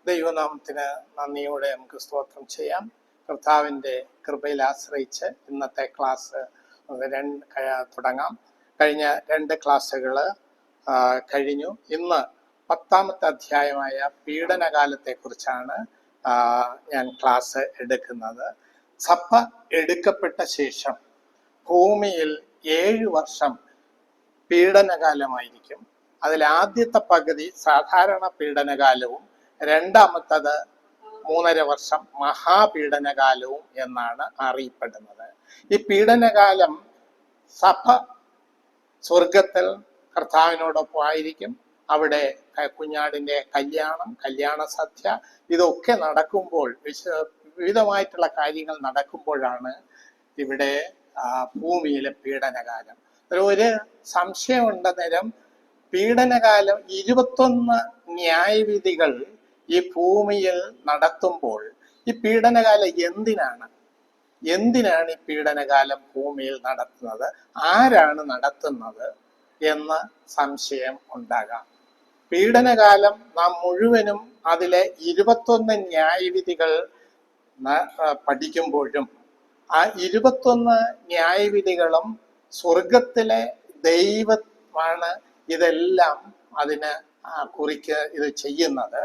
ദൈവനാമത്തിന് നന്ദിയോടെ നമുക്ക് സ്തോത്രം ചെയ്യാം. കർത്താവിൻ്റെ കൃപയിൽ ആശ്രയിച്ച് ഇന്നത്തെ ക്ലാസ് തുടങ്ങാം. കഴിഞ്ഞ 2 ക്ലാസ്സുകൾ കഴിഞ്ഞു. ഇന്ന് 10ാമത്തെ അധ്യായമായ പീഡനകാലത്തെക്കുറിച്ചാണ് ഞാൻ ക്ലാസ് എടുക്കുന്നത്. സഭ എടുക്കപ്പെട്ട ശേഷം ഭൂമിയിൽ 7 വർഷം പീഡനകാലമായിരിക്കും. അതിൽ ആദ്യത്തെ പകുതി സാധാരണ പീഡനകാലവും രണ്ടാമത്തത് 3.5 വർഷം മഹാപീഡനകാലവും എന്നാണ് അറിയപ്പെടുന്നത്. ഈ പീഡനകാലം സഭ സ്വർഗത്തിൽ കർത്താവിനോടൊപ്പം ആയിരിക്കും. അവിടെ കുഞ്ഞാടിന്റെ കല്യാണ സദ്യ ഇതൊക്കെ നടക്കുമ്പോൾ, വിവിധമായിട്ടുള്ള കാര്യങ്ങൾ നടക്കുമ്പോഴാണ് ഇവിടെ ഭൂമിയിലെ പീഡനകാലം. ഒരു സംശയമുണ്ട്. നേരം പീഡനകാലം 21 ന്യായവിധികൾ ഈ ഭൂമിയിൽ നടത്തുമ്പോൾ ഈ പീഡനകാലം എന്തിനാണ് ഈ പീഡനകാലം ഭൂമിയിൽ നടത്തുന്നത്, ആരാണ് നടത്തുന്നത് എന്ന് സംശയം ഉണ്ടാകാം. പീഡനകാലം നാം മുഴുവനും അതിലെ 21 ന്യായവിധികൾ പഠിക്കുമ്പോഴും ആ 21 ന്യായവിധികളും സ്വർഗത്തിലെ ദൈവമാണ് ഇതെല്ലാം അതിന് ഇത് ചെയ്യുന്നത്.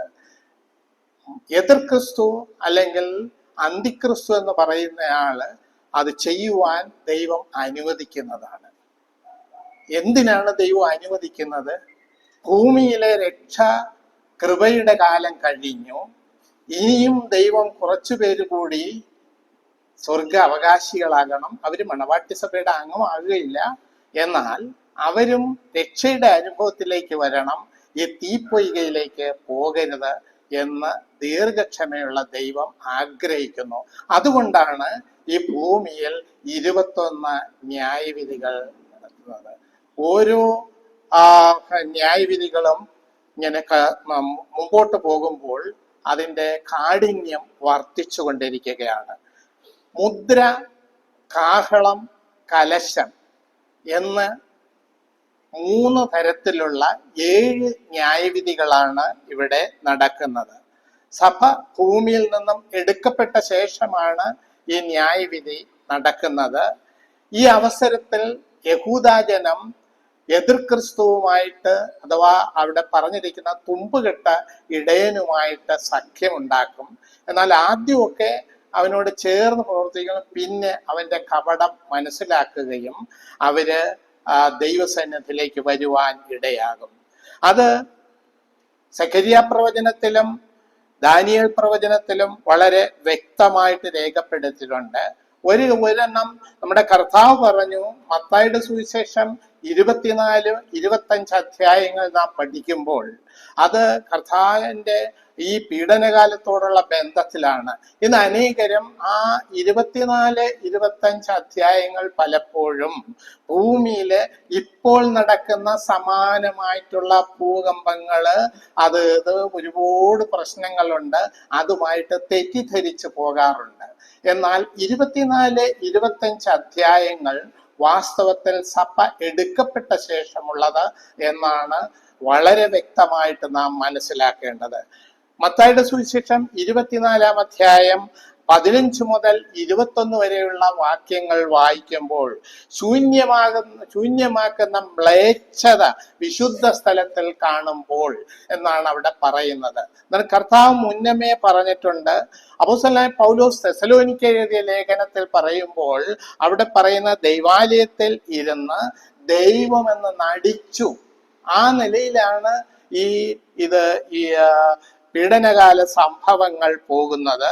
എതിർ ക്രിസ്തു അല്ലെങ്കിൽ അന്തിക്രിസ്തു എന്ന് പറയുന്നയാള് അത് ചെയ്യുവാൻ ദൈവം അനുവദിക്കുന്നതാണ്. എന്തിനാണ് ദൈവം അനുവദിക്കുന്നത്? ഭൂമിയിലെ രക്ഷ കൃപയുടെ കാലം കഴിഞ്ഞു. ഇനിയും ദൈവം കുറച്ചു പേര് കൂടി സ്വർഗ അവകാശികളാകണം. അവര് മണവാട്ടി സഭയുടെ അംഗമാകുകയില്ല, എന്നാൽ അവരും രക്ഷയുടെ അനുഭവത്തിലേക്ക് വരണം. ഈ തീപ്പൊയ്കയിലേക്ക് പോകരുത് എന്ന് ദീർഘക്ഷമയുള്ള ദൈവം ആഗ്രഹിക്കുന്നു. അതുകൊണ്ടാണ് ഈ ഭൂമിയിൽ 21 ന്യായവിധികൾ നടത്തുന്നത്. ഓരോ ന്യായവിധികളും ഇങ്ങനെ മുമ്പോട്ട് പോകുമ്പോൾ അതിൻ്റെ കാഠിന്യം വർദ്ധിച്ചു കൊണ്ടിരിക്കുകയാണ്. മുദ്ര, കാഹളം, കലശം എന്ന് 3 തരത്തിലുള്ള 7 ന്യായവിധികളാണ് ഇവിടെ നടക്കുന്നത്. സഭ ഭൂമിയിൽ നിന്നും എടുക്കപ്പെട്ട ശേഷമാണ് ഈ ന്യായവിധി നടക്കുന്നത്. ഈ അവസരത്തിൽ യഹൂദാജനം എതിർ ക്രിസ്തുവുമായിട്ട്, അഥവാ അവിടെ പറഞ്ഞിരിക്കുന്ന തുമ്പുകെട്ട ഇടയനുമായിട്ട് സഖ്യമുണ്ടാക്കും. എന്നാൽ ആദ്യമൊക്കെ അവനോട് ചേർന്ന് പ്രവർത്തിക്കണം. പിന്നെ അവന്റെ കപടം മനസ്സിലാക്കുകയും അവര് ദൈവസന്നിധിയിലേക്ക് വരുവാൻ ഇടയാകും. അത് സഖരിയ പ്രവചനത്തിലും ദാനിയേൽ പ്രവചനത്തിലും വളരെ വ്യക്തമായിട്ട് രേഖപ്പെടുത്തിയിട്ടുണ്ട്. ഒരെണ്ണം നമ്മുടെ കർത്താവ് പറഞ്ഞു. മത്തായിയുടെ സുവിശേഷം 24-25 അധ്യായങ്ങൾ നാം പഠിക്കുമ്പോൾ അത് കർത്താവിന്റെ ഈ പീഡനകാലത്തോടുള്ള ബന്ധത്തിലാണ്. ഇന്ന് അനേകരും ആ 24-25 അധ്യായങ്ങൾ പലപ്പോഴും ഭൂമിയില് ഇപ്പോൾ നടക്കുന്ന സമാനമായിട്ടുള്ള ഭൂകമ്പങ്ങള് അത് ഒരുപാട് പ്രശ്നങ്ങളുണ്ട്, അതുമായിട്ട് തെറ്റിദ്ധരിച്ചു പോകാറുണ്ട്. എന്നാൽ 24-25 അധ്യായങ്ങൾ വാസ്തവത്തിൽ സഭ എടുക്കപ്പെട്ട ശേഷമുള്ളത് എന്നാണ് വളരെ വ്യക്തമായിട്ട് നാം മനസ്സിലാക്കേണ്ടത്. മത്തായിയുടെ സുവിശേഷം 24-ാം അധ്യായം 15 മുതൽ 21 വരെയുള്ള വാക്യങ്ങൾ വായിക്കുമ്പോൾ ശൂന്യമാക്കുന്ന മ്ലേച്ഛത വിശുദ്ധ സ്ഥലത്തിൽ കാണുമ്പോൾ എന്നാണ് അവിടെ പറയുന്നത്. എന്നാൽ കർത്താവ് മുന്നമേ പറഞ്ഞിട്ടുണ്ട്. അപ്പോസ്തലനായ പൗലോസ് തെസ്സലോനിക്ക എഴുതിയ ലേഖനത്തിൽ പറയുമ്പോൾ അവിടെ പറയുന്ന ദൈവാലയത്തിൽ ഇരുന്ന് ദൈവമെന്ന് നടിച്ചു. ആ നിലയിലാണ് ഈ പീഡനകാല സംഭവങ്ങൾ പോകുന്നത്.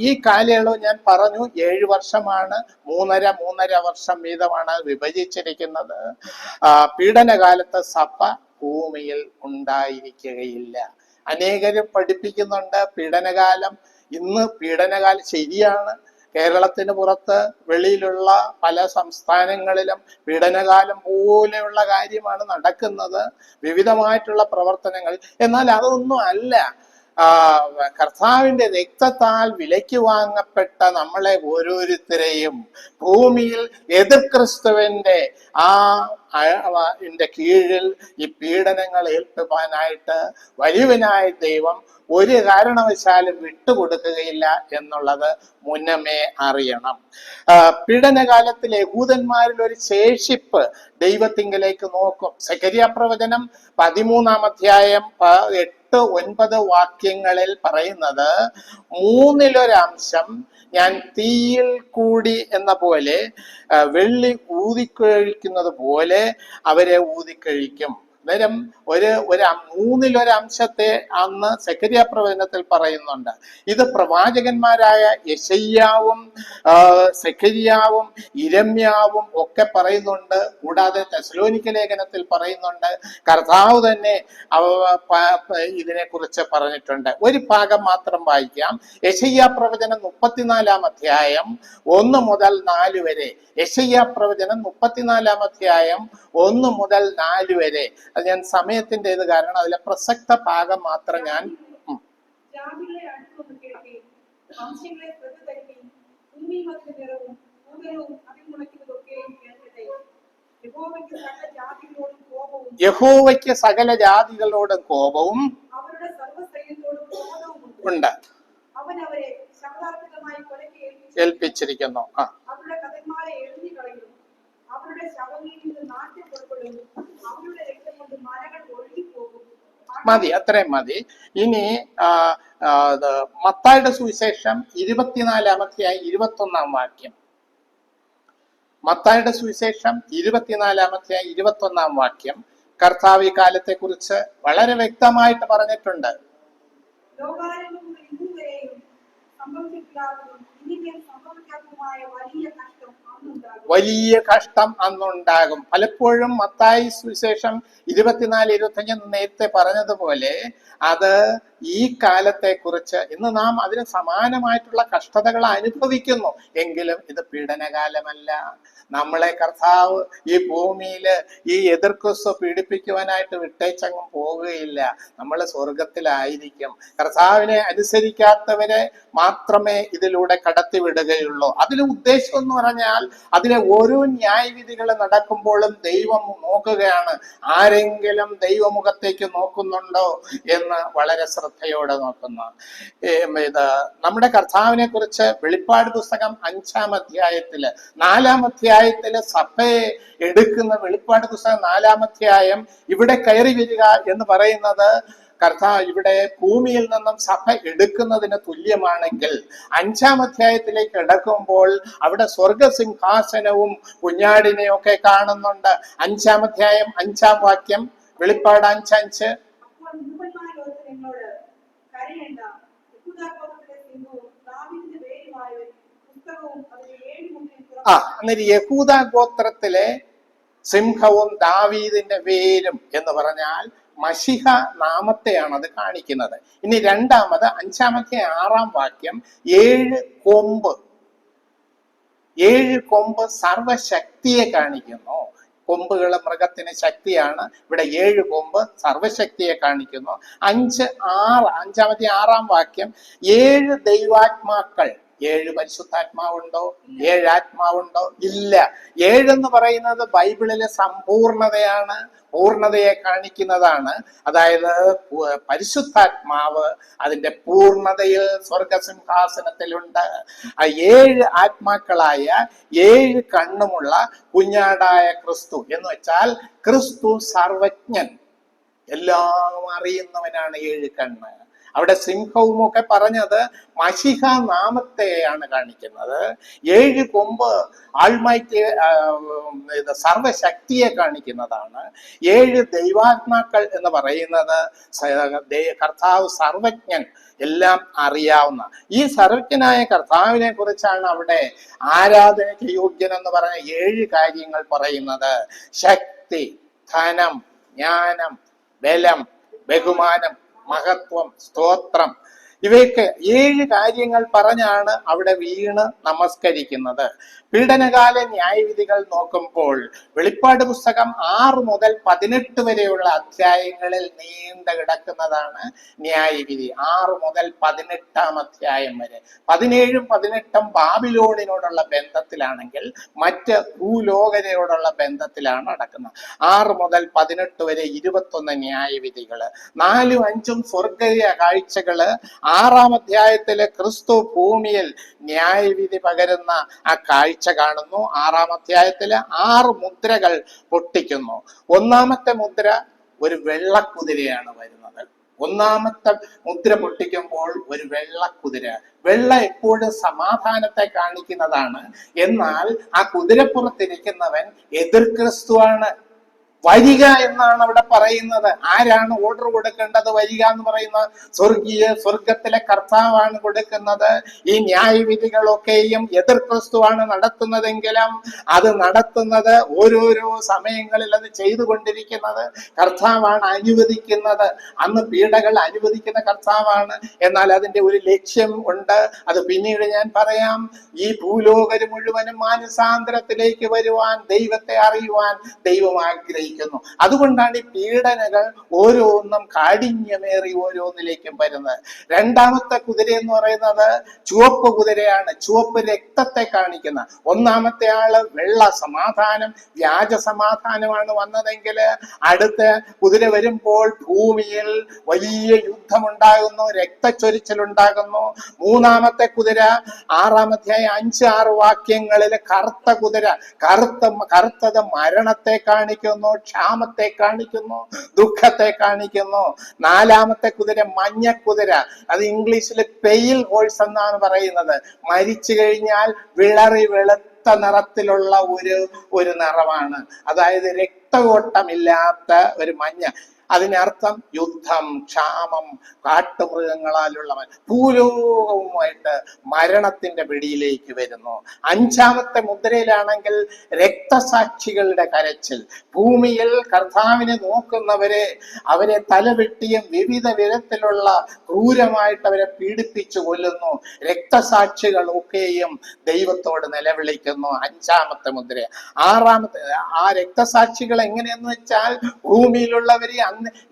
ഈ കാലയളവ് ഞാൻ പറഞ്ഞു 7 വർഷമാണ്. 3.5 വർഷം വീതമാണ് വിഭജിച്ചിരിക്കുന്നത്. പീഡനകാലത്ത് സഭ ഭൂമിയിൽ ഉണ്ടായിരിക്കുകയില്ല. അനേകരും പഠിപ്പിക്കുന്നുണ്ട് പീഡനകാലം. ഇന്ന് പീഡനകാലം ശരിയാണ്. കേരളത്തിന് പുറത്ത് വെളിയിലുള്ള പല സംസ്ഥാനങ്ങളിലും പീഡനകാലം പോലെയുള്ള കാര്യമാണ് നടക്കുന്നത്, വിവിധമായിട്ടുള്ള പ്രവർത്തനങ്ങൾ. എന്നാൽ അതൊന്നും അല്ല. കർത്താവിന്റെ രക്തത്താൽ വിലയ്ക്ക് വാങ്ങപ്പെട്ട നമ്മളെ ഓരോരുത്തരെയും ഭൂമിയിൽ എതിർ ക്രിസ്തുവിന്റെ കീഴിൽ ഈ പീഡനങ്ങൾ ഏൽപ്പിക്കാനായിട്ട് വലിയവനായ ദൈവം ഒരു കാരണവശാലും വിട്ടുകൊടുക്കുകയില്ല എന്നുള്ളത് മുന്നമേ അറിയണം. പീഡനകാലത്തിൽ യഹൂദന്മാരിൽ ഒരു ശേഷിപ്പ് ദൈവത്തിങ്കലേക്ക് നോക്കും. സെഖര്യാ പ്രവചനം 13-ാം അധ്യായം 8-9 വാക്യങ്ങളിൽ പറയുന്നത്, 1/3 ഞാൻ തീയിൽ കൂടി എന്ന പോലെ വെള്ളി ഊതിക്കഴിക്കുന്നത് പോലെ അവരെ ഊതിക്കഴിക്കും. അന്നേരം ഒരു 1/3 അന്ന് സെഖര്യാ പ്രവചനത്തിൽ പറയുന്നുണ്ട്. ഇത് പ്രവാചകന്മാരായ യെശയ്യാവും സെഖര്യാവും ഇരമ്യാവും ഒക്കെ പറയുന്നുണ്ട്. കൂടാതെ തെസ്സലോനിക്ക ലേഖനത്തിൽ പറയുന്നുണ്ട്. കർത്താവ് തന്നെ ഇതിനെ കുറിച്ച് പറഞ്ഞിട്ടുണ്ട്. ഒരു ഭാഗം മാത്രം വായിക്കാം. യെശയ്യാ പ്രവചനം 34-ാം അധ്യായം 1 മുതൽ 4 വരെ. യെശയ്യാ പ്രവചനം 34-ാം അധ്യായം 1 മുതൽ 4 വരെ. അത് ഞാൻ സമയത്തിന്റെ ഇത് കാരണം അതിലെ പ്രസക്ത ഭാഗം മാത്രം ഞാൻ യഹോവയ്ക്ക് സകല ജാതികളോടും കോപവും ഉണ്ട്, ഏൽപ്പിച്ചിരിക്കുന്നു. മതി, അത്രയും മതി. ഇനി മത്തായിയുടെ സുവിശേഷം 24-ാം അധ്യായം 21-ാം വാക്യം. മത്തായിയുടെ സുവിശേഷം 24-ാം അധ്യായം 21-ാം വാക്യം കർത്താവ് ഈ കാലത്തെ കുറിച്ച് വളരെ വ്യക്തമായിട്ട് പറഞ്ഞിട്ടുണ്ട്. വലിയ കഷ്ടം അന്നുണ്ടാകും. പലപ്പോഴും മത്തായി സുവിശേഷം 24-25 നേരത്തെ പറഞ്ഞതുപോലെ അത് ഈ കാലത്തെ കുറിച്ച്, ഇന്ന് നാം അതിന് സമാനമായിട്ടുള്ള കഷ്ടതകൾ അനുഭവിക്കുന്നു. എങ്കിലും ഇത് പീഡനകാലമല്ല. നമ്മളെ കർത്താവ് ഈ ഭൂമിയില് ഈ എതിർക്രിസ്തു പീഡിപ്പിക്കുവാനായിട്ട് വിട്ടേച്ചങ്ങും പോവുകയില്ല. നമ്മൾ സ്വർഗത്തിലായിരിക്കും. കർത്താവിനെ അനുസരിക്കാത്തവരെ മാത്രമേ ഇതിലൂടെ കടത്തിവിടുകയുള്ളൂ. അതിലെ ഉദ്ദേശം എന്ന് പറഞ്ഞാൽ, അതിലെ ഓരോ ന്യായവിധികൾ നടക്കുമ്പോഴും ദൈവം നോക്കുകയാണ്, ആരെങ്കിലും ദൈവമുഖത്തേക്ക് നോക്കുന്നുണ്ടോ എന്ന് വളരെ ശ്രദ്ധയോടെ നോക്കുന്നു. ഇത് നമ്മുടെ കർത്താവിനെ കുറിച്ച് വെളിപ്പാട് പുസ്തകം 5-ാം അധ്യായത്തില് 4-ാം അധ്യായത്തില് സഭയെ എടുക്കുന്ന വെളിപ്പാട് പുസ്തകം 4-ാം അധ്യായം ഇവിടെ കയറി വരിക എന്ന് പറയുന്നത് കർത്താവ് ഇവിടെ ഭൂമിയിൽ നിന്നും സഭ എടുക്കുന്നതിന് തുല്യമാണെങ്കിൽ 5-ാം അധ്യായത്തിലേക്ക് എടുക്കുമ്പോൾ അവിടെ സ്വർഗസിംഹാസനവും കുഞ്ഞാടിനെയും ഒക്കെ കാണുന്നുണ്ട്. 5-ാം അധ്യായം 5-ാം വാക്യം, വെളിപ്പാട് 5:5. അന്നേരം യഹൂദ ഗോത്രത്തിലെ സിംഹവും ദാവീദിന്റെ വേരും എന്ന് പറഞ്ഞാൽ മശിഹ നാമത്തെയാണ് അത് കാണിക്കുന്നത്. ഇനി രണ്ടാമത് 5-ാമത്തെ 6-ാം വാക്യം, 7 കൊമ്പ് സർവശക്തിയെ കാണിക്കുന്നു. കൊമ്പുകൾ മൃഗത്തിന് ശക്തിയാണ്. ഇവിടെ 7 കൊമ്പ് സർവശക്തിയെ കാണിക്കുന്നു. 5-ാമത്തെ 6-ാം വാക്യം, 7 ദൈവാത്മാക്കൾ. 7 പരിശുദ്ധാത്മാവുണ്ടോ? 7 ആത്മാവുണ്ടോ? ഇല്ല. 7 എന്ന് പറയുന്നത് ബൈബിളിലെ സമ്പൂർണതയാണ്, പൂർണ്ണതയെ കാണിക്കുന്നതാണ്. അതായത് പരിശുദ്ധാത്മാവ് അതിന്റെ പൂർണ്ണതയിൽ സ്വർഗസിംഹാസനത്തിലുണ്ട്. 7 ആത്മാക്കളായ 7 കണ്ണുമുള്ള കുഞ്ഞാടായ ക്രിസ്തു എന്ന് വെച്ചാൽ ക്രിസ്തു സർവജ്ഞൻ, എല്ലാം അറിയുന്നവനാണ്. 7 കണ്ണ്. അവിടെ സിംഹവും ഒക്കെ പറഞ്ഞത് മശിഹ നാമത്തെയാണ് കാണിക്കുന്നത്. 7 കൊമ്പ് ആൾമൈറ്റി സർവശക്തിയെ കാണിക്കുന്നതാണ്. 7 ദൈവാത്മാക്കൾ എന്ന് പറയുന്നത് കർത്താവ് സർവജ്ഞൻ, എല്ലാം അറിയാവുന്ന. ഈ സർവജ്ഞനായ കർത്താവിനെ കുറിച്ചാണ് അവിടെ ആരാധനയ്ക്ക് യോഗ്യൻ എന്ന് പറഞ്ഞ 7 കാര്യങ്ങൾ പറയുന്നത്. ശക്തി, ധനം, ജ്ഞാനം, ബലം, ബഹുമാനം, മഹത്വം, സ്തോത്രം. ഇവയൊക്കെ 7 കാര്യങ്ങൾ പറഞ്ഞാണ് അവിടെ വീണ് നമസ്കരിക്കുന്നത്. പീഡനകാല ന്യായവിധികൾ നോക്കുമ്പോൾ വെളിപ്പാട് പുസ്തകം 6 മുതൽ 18 വരെയുള്ള അധ്യായങ്ങളിൽ നീണ്ടു കിടക്കുന്നതാണ് ന്യായവിധി. 6 മുതൽ 18 അധ്യായം വരെ. 17ഉം 18ഉം ബാബിലോണിനോടുള്ള ബന്ധത്തിലാണെങ്കിൽ മറ്റ് ഭൂലോകരയോടുള്ള ബന്ധത്തിലാണ് നടക്കുന്നത്. 6 മുതൽ 18 വരെ 21 ന്യായവിധികള്. 4ഉം 5ഉം സ്വർഗീയ കാഴ്ചകള്. 6-ാം അധ്യായത്തില് ക്രിസ്തു ഭൂമിയിൽ ന്യായവിധി പകരുന്ന ആ കാഴ്ച കാണുന്നു. 6-ാം അധ്യായത്തില് 6 മുദ്രകൾ പൊട്ടിക്കുന്നു. 1-ാമത്തെ മുദ്ര ഒരു വെള്ളക്കുതിരയാണ് വരുന്നത്. 1-ാമത്തെ മുദ്ര പൊട്ടിക്കുമ്പോൾ ഒരു വെള്ളക്കുതിര. വെള്ള എപ്പോഴും സമാധാനത്തെ കാണിക്കുന്നതാണ്. എന്നാൽ ആ കുതിരപ്പുറത്തിരിക്കുന്നവൻ എതിർ ക്രിസ്തുവാണ്. വരിക എന്നാണ് അവിടെ പറയുന്നത്. ആരാണ് ഓർഡർ കൊടുക്കേണ്ടത്? വരിക എന്ന് പറയുന്നത് സ്വർഗത്തിലെ കർത്താവാണ് കൊടുക്കുന്നത്. ഈ ന്യായവിധികളൊക്കെയും എതിർ ക്രിസ്തുവാണ് നടത്തുന്നതെങ്കിലും അത് നടത്തുന്നത് ഓരോരോ സമയങ്ങളിൽ അത് ചെയ്തുകൊണ്ടിരിക്കുന്നത് കർത്താവാണ് അനുവദിക്കുന്നത്. അന്ന് പീഡകൾ അനുവദിക്കുന്ന കർത്താവാണ്. എന്നാൽ അതിന്റെ ഒരു ലക്ഷ്യം ഉണ്ട്. അത് പിന്നീട് ഞാൻ പറയാം. ഈ ഭൂലോകര് മുഴുവനും മാനസാന്തരത്തിലേക്ക് വരുവാൻ, ദൈവത്തെ അറിയുവാൻ ദൈവം ആഗ്രഹിക്കുന്നു. അതുകൊണ്ടാണ് ഈ പീഡനകൾ ഓരോന്നും കാഠിന്യമേറി ഓരോന്നിലേക്കും വരുന്നത്. 2-ാമത്തെ കുതിര എന്ന് പറയുന്നത് ചുവപ്പ് കുതിരയാണ്. ചുവപ്പ് രക്തത്തെ കാണിക്കുന്ന. 1-ാമത്തെ ആള് വെള്ള സമാധാനം, വ്യാജ സമാധാനമാണ് വന്നതെങ്കിൽ അടുത്ത കുതിര വരുമ്പോൾ ഭൂമിയിൽ വലിയ യുദ്ധമുണ്ടാകുന്നു, രക്തച്ചൊരിച്ചിലുണ്ടാകുന്നു. 3-ാമത്തെ കുതിര 6-ാം അധ്യായം 5-6 വാക്യങ്ങളിൽ കറുത്ത കുതിര. കറുത്തത് മരണത്തെ കാണിക്കുന്നു, ക്ഷാമത്തെ കാണിക്കുന്നു, ദുഃഖത്തെ കാണിക്കുന്നു. 4-ാമത്തെ കുതിര മഞ്ഞക്കുതിര. അത് ഇംഗ്ലീഷിൽ പെയിൽ ഹോഴ്സ് എന്നാണ് പറയുന്നത്. മരിച്ചു കഴിഞ്ഞാൽ വിളറി വെളുത്ത നിറത്തിലുള്ള ഒരു നിറമാണ്. അതായത് രക്തകോട്ടമില്ലാത്ത ഒരു മഞ്ഞ. അതിനർത്ഥം യുദ്ധം, ക്ഷാമം, കാട്ടുമൃഗങ്ങളാലുള്ള ഭൂലോകവുമായിട്ട് മരണത്തിന്റെ പിടിയിലേക്ക് വരുന്നു. 5-ാമത്തെ മുദ്രയിലാണെങ്കിൽ രക്തസാക്ഷികളുടെ കരച്ചിൽ. ഭൂമിയിൽ കർത്താവിനെ നോക്കുന്നവരെ, അവരെ തലവെട്ടിയും വിവിധ വിധത്തിലുള്ള ക്രൂരമായിട്ട് അവരെ പീഡിപ്പിച്ചു കൊല്ലുന്നു. രക്തസാക്ഷികളൊക്കെയും ദൈവത്തോട് നിലവിളിക്കുന്നു. 5-ാമത്തെ മുദ്ര. 6-ാമത്തെ ആ രക്തസാക്ഷികൾ എങ്ങനെയെന്ന് വെച്ചാൽ ഭൂമിയിലുള്ളവരെ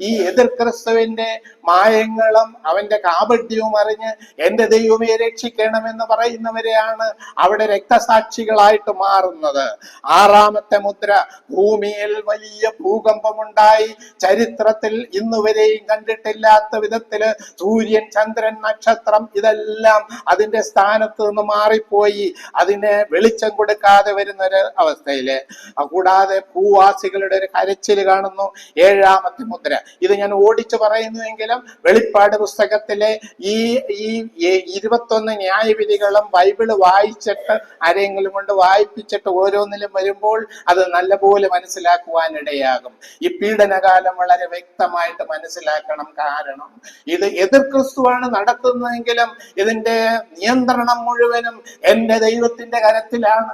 ഈ എതിർ ക്രിസ്തുവിന്റെ മായങ്ങളും അവന്റെ കാപട്യവും അറിഞ്ഞ് എന്റെ ദൈവമേ രക്ഷിക്കണമെന്ന് പറയുന്നവരെയാണ് അവിടെ രക്തസാക്ഷികളായിട്ട് മാറുന്നത്. 6-ാമത്തെ മുദ്ര. ഭൂമിയിൽ വലിയ ഭൂകമ്പമുണ്ടായി. ചരിത്രത്തിൽ ഇന്നുവരെയും കണ്ടിട്ടില്ലാത്ത വിധത്തില് സൂര്യൻ, ചന്ദ്രൻ, നക്ഷത്രം ഇതെല്ലാം അതിന്റെ സ്ഥാനത്ത് നിന്ന് മാറിപ്പോയി. അതിന് വെളിച്ചം കൊടുക്കാതെ വരുന്നൊരു അവസ്ഥയില്. കൂടാതെ ഭൂവാസികളുടെ ഒരു കരച്ചില് കാണുന്നു. 7-ാമത്തെ മുദ്ര. ഇത് ഞാൻ ഓടിച്ചു പറയുന്നുവെങ്കിലും വെളിപ്പാട് പുസ്തകത്തിലെ ഈ 21 ന്യായവിധികളും ബൈബിള് വായിച്ചിട്ട് ആരെങ്കിലും കൊണ്ട് വായിപ്പിച്ചിട്ട് ഓരോന്നിലും വരുമ്പോൾ അത് നല്ലപോലെ മനസ്സിലാക്കുവാൻ ഇടയാകും. ഈ പീഡനകാലം വളരെ വ്യക്തമായിട്ട് മനസ്സിലാക്കണം. കാരണം ഇത് എതിർ ക്രിസ്തുവാണ് നടത്തുന്നതെങ്കിലും ഇതിന്റെ നിയന്ത്രണം മുഴുവനും എന്റെ ദൈവത്തിന്റെ കരത്തിലാണ്.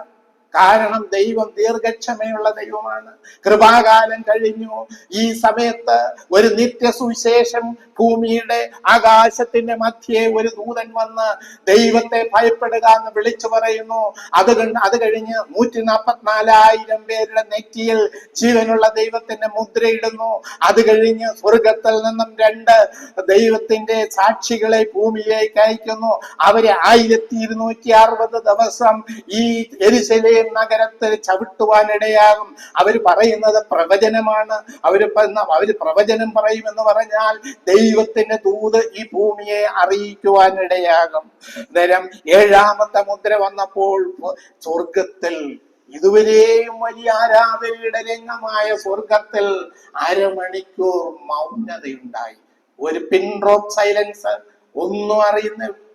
കാരണം ദൈവം ദീർഘക്ഷമയുള്ള ദൈവമാണ്. കൃപാകാലം കഴിഞ്ഞു. ഈ സമയത്ത് ഒരു നിത്യസുവിശേഷം ഭൂമിയുടെ ആകാശത്തിന്റെ മധ്യേ ഒരു ദൂതൻ വന്ന് ദൈവത്തെ ഭയപ്പെടുക എന്ന് വിളിച്ചു പറയുന്നു. അത് കഴിഞ്ഞ് 144,000 പേരുടെ നെറ്റിയിൽ ജീവനുള്ള ദൈവത്തിന്റെ മുദ്രയിടുന്നു. അത് കഴിഞ്ഞ് സ്വർഗത്തിൽ നിന്നും 2 ദൈവത്തിന്റെ സാക്ഷികളെ ഭൂമിയിലേക്ക് അയക്കുന്നു. അവരെ 1260 ദിവസം ഈ യെരുശലേം നഗരത്തിൽ ചവിട്ടുവാനിടയാകും. അവര് പറയുന്നത് പ്രവചനമാണ്. അവര് പ്രവചനം പറയുമെന്ന് പറഞ്ഞാൽ ദൈവത്തിന്റെ ദൂത് ഈ ഭൂമിയെ അറിയിക്കുവാനിടയാകും. നേരം 7-ാമത്തെ മുദ്ര വന്നപ്പോൾ സ്വർഗത്തിൽ ഇതുവരെയും വലിയ ആരാധനയുടെ രംഗമായ സ്വർഗത്തിൽ അരമണിക്കൂർ മൗനതയുണ്ടായി. ഒരു പിൻ ഡ്രോപ്പ് സൈലൻസ്. ഒന്നും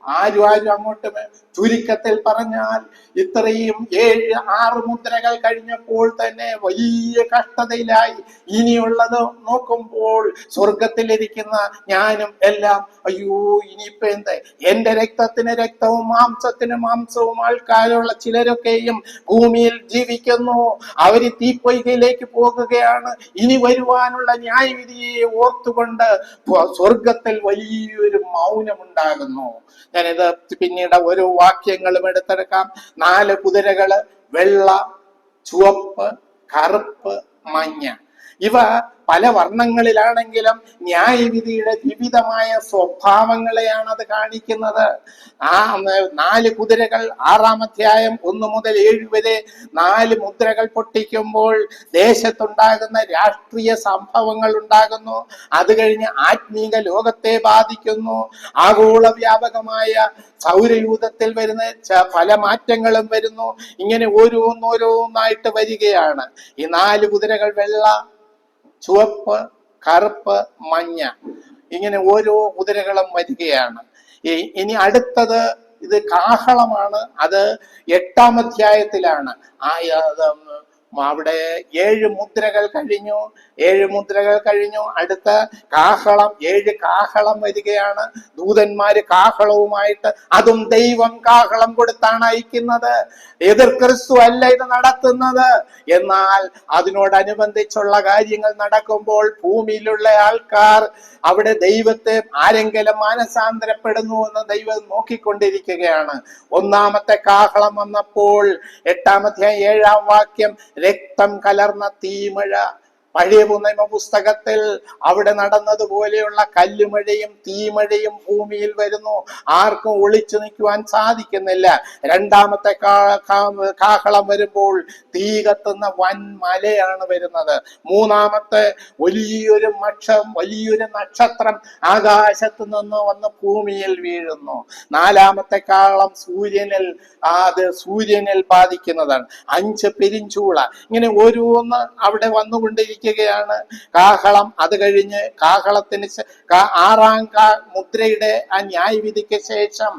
ആരും അങ്ങോട്ട് ചുരുക്കത്തിൽ പറഞ്ഞാൽ ഇത്രയും 7-6 മുദ്രകൾ കഴിഞ്ഞപ്പോൾ തന്നെ വലിയ കഷ്ടതയിലായി. ഇനിയുള്ളത് നോക്കുമ്പോൾ സ്വർഗത്തിലിരിക്കുന്ന ഞാനും എല്ലാം അയ്യോ ഇനിയിപ്പോ എന്ത്, എന്റെ രക്തത്തിന് രക്തവും മാംസത്തിന് മാംസവും ആൾക്കാരുള്ള ചിലരൊക്കെയും ഭൂമിയിൽ ജീവിക്കുന്നു, അവര് തീപ്പൊയ്കയിലേക്ക് പോകുകയാണ്. ഇനി വരുവാനുള്ള ന്യായവിധിയെ ഓർത്തുകൊണ്ട് സ്വർഗത്തിൽ വലിയൊരു മൗനമുണ്ടാകുന്നു. ഞാനിത് പിന്നീട് ഓരോ വാക്യങ്ങളും എടുത്തെടുക്കാം. 4 കുതിരകള്, വെള്ള, ചുവപ്പ്, കറുപ്പ്, മഞ്ഞ. ഇവ പല വർണ്ണങ്ങളിലാണെങ്കിലും ന്യായവിധിയുടെ വിവിധമായ സ്വഭാവങ്ങളെയാണ് അത് കാണിക്കുന്നത്. 4 കുതിരകൾ 6-ാം അധ്യായം 1 മുതൽ 7 വരെ 4 മുദ്രകൾ പൊട്ടിക്കുമ്പോൾ ദേശത്തുണ്ടാകുന്ന രാഷ്ട്രീയ സംഭവങ്ങൾ ഉണ്ടാകുന്നു. അത് കഴിഞ്ഞ് ആത്മീക ലോകത്തെ ബാധിക്കുന്നു. ആഗോള വ്യാപകമായ സൗരയൂഥത്തിൽ വരുന്ന പല മാറ്റങ്ങളും വരുന്നു. ഇങ്ങനെ ഓരോന്നോരോന്നായിട്ട് വരികയാണ്. ഈ 4 കുതിരകൾ വെള്ള, ചുവപ്പ്, കറുപ്പ്, മഞ്ഞ, ഇങ്ങനെ ഓരോ കുതിരകളും വരികയാണ്. ഇനി അടുത്തത് ഇത് കാഹളമാണ്. അത് 8-ാം അധ്യായത്തിലാണ്. അവിടെ 7 മുദ്രകൾ കഴിഞ്ഞു. 7 മുദ്രകൾ കഴിഞ്ഞു. അടുത്ത കാഹളം, 7 കാഹളം വരികയാണ്. ദൂതന്മാര് കാഹളവുമായിട്ട്, അതും ദൈവം കാഹളം കൊടുത്താണ് അയക്കുന്നത്. എതിർ ക്രിസ്തു അല്ല ഇത് നടത്തുന്നത്. എന്നാൽ അതിനോടനുബന്ധിച്ചുള്ള കാര്യങ്ങൾ നടക്കുമ്പോൾ ഭൂമിയിലുള്ള ആൾക്കാർ അവിടെ ദൈവത്തെ ആരെങ്കിലും മാനസാന്തരപ്പെടുന്നു എന്ന് ദൈവം നോക്കിക്കൊണ്ടിരിക്കുകയാണ്. 1-ാമത്തെ കാഹളം വന്നപ്പോൾ 8-ാം അധ്യായം 7-ാം വാക്യം, രക്തം കലർന്ന തീമഴ. പഴയ നിയമ പുസ്തകത്തിൽ അവിടെ നടന്നതുപോലെയുള്ള കല്ലുമഴയും തീമഴയും ഭൂമിയിൽ വരുന്നു. ആർക്കും ഒളിച്ചു നിൽക്കുവാൻ സാധിക്കുന്നില്ല. 2-ാമത്തെ കാഹളം വരുമ്പോൾ തീ കത്തുന്ന വൻ മലയാണ് വരുന്നത്. 3-ാമത്തെ വലിയൊരു നക്ഷത്രം ആകാശത്ത് നിന്ന് വന്ന് ഭൂമിയിൽ വീഴുന്നു. 4-ാമത്തെ കാഹളം സൂര്യനിൽ ബാധിക്കുന്നതാണ്. 5 പെരിഞ്ചൂള. ഇങ്ങനെ ഓരോന്ന് അവിടെ വന്നുകൊണ്ടിരിക്കുകയാണ് കാഹളം. അത് കഴിഞ്ഞ് കാഹളത്തിന് 6-ാം മുദ്രയുടെ ആ ന്യായവിധിക്ക് ശേഷം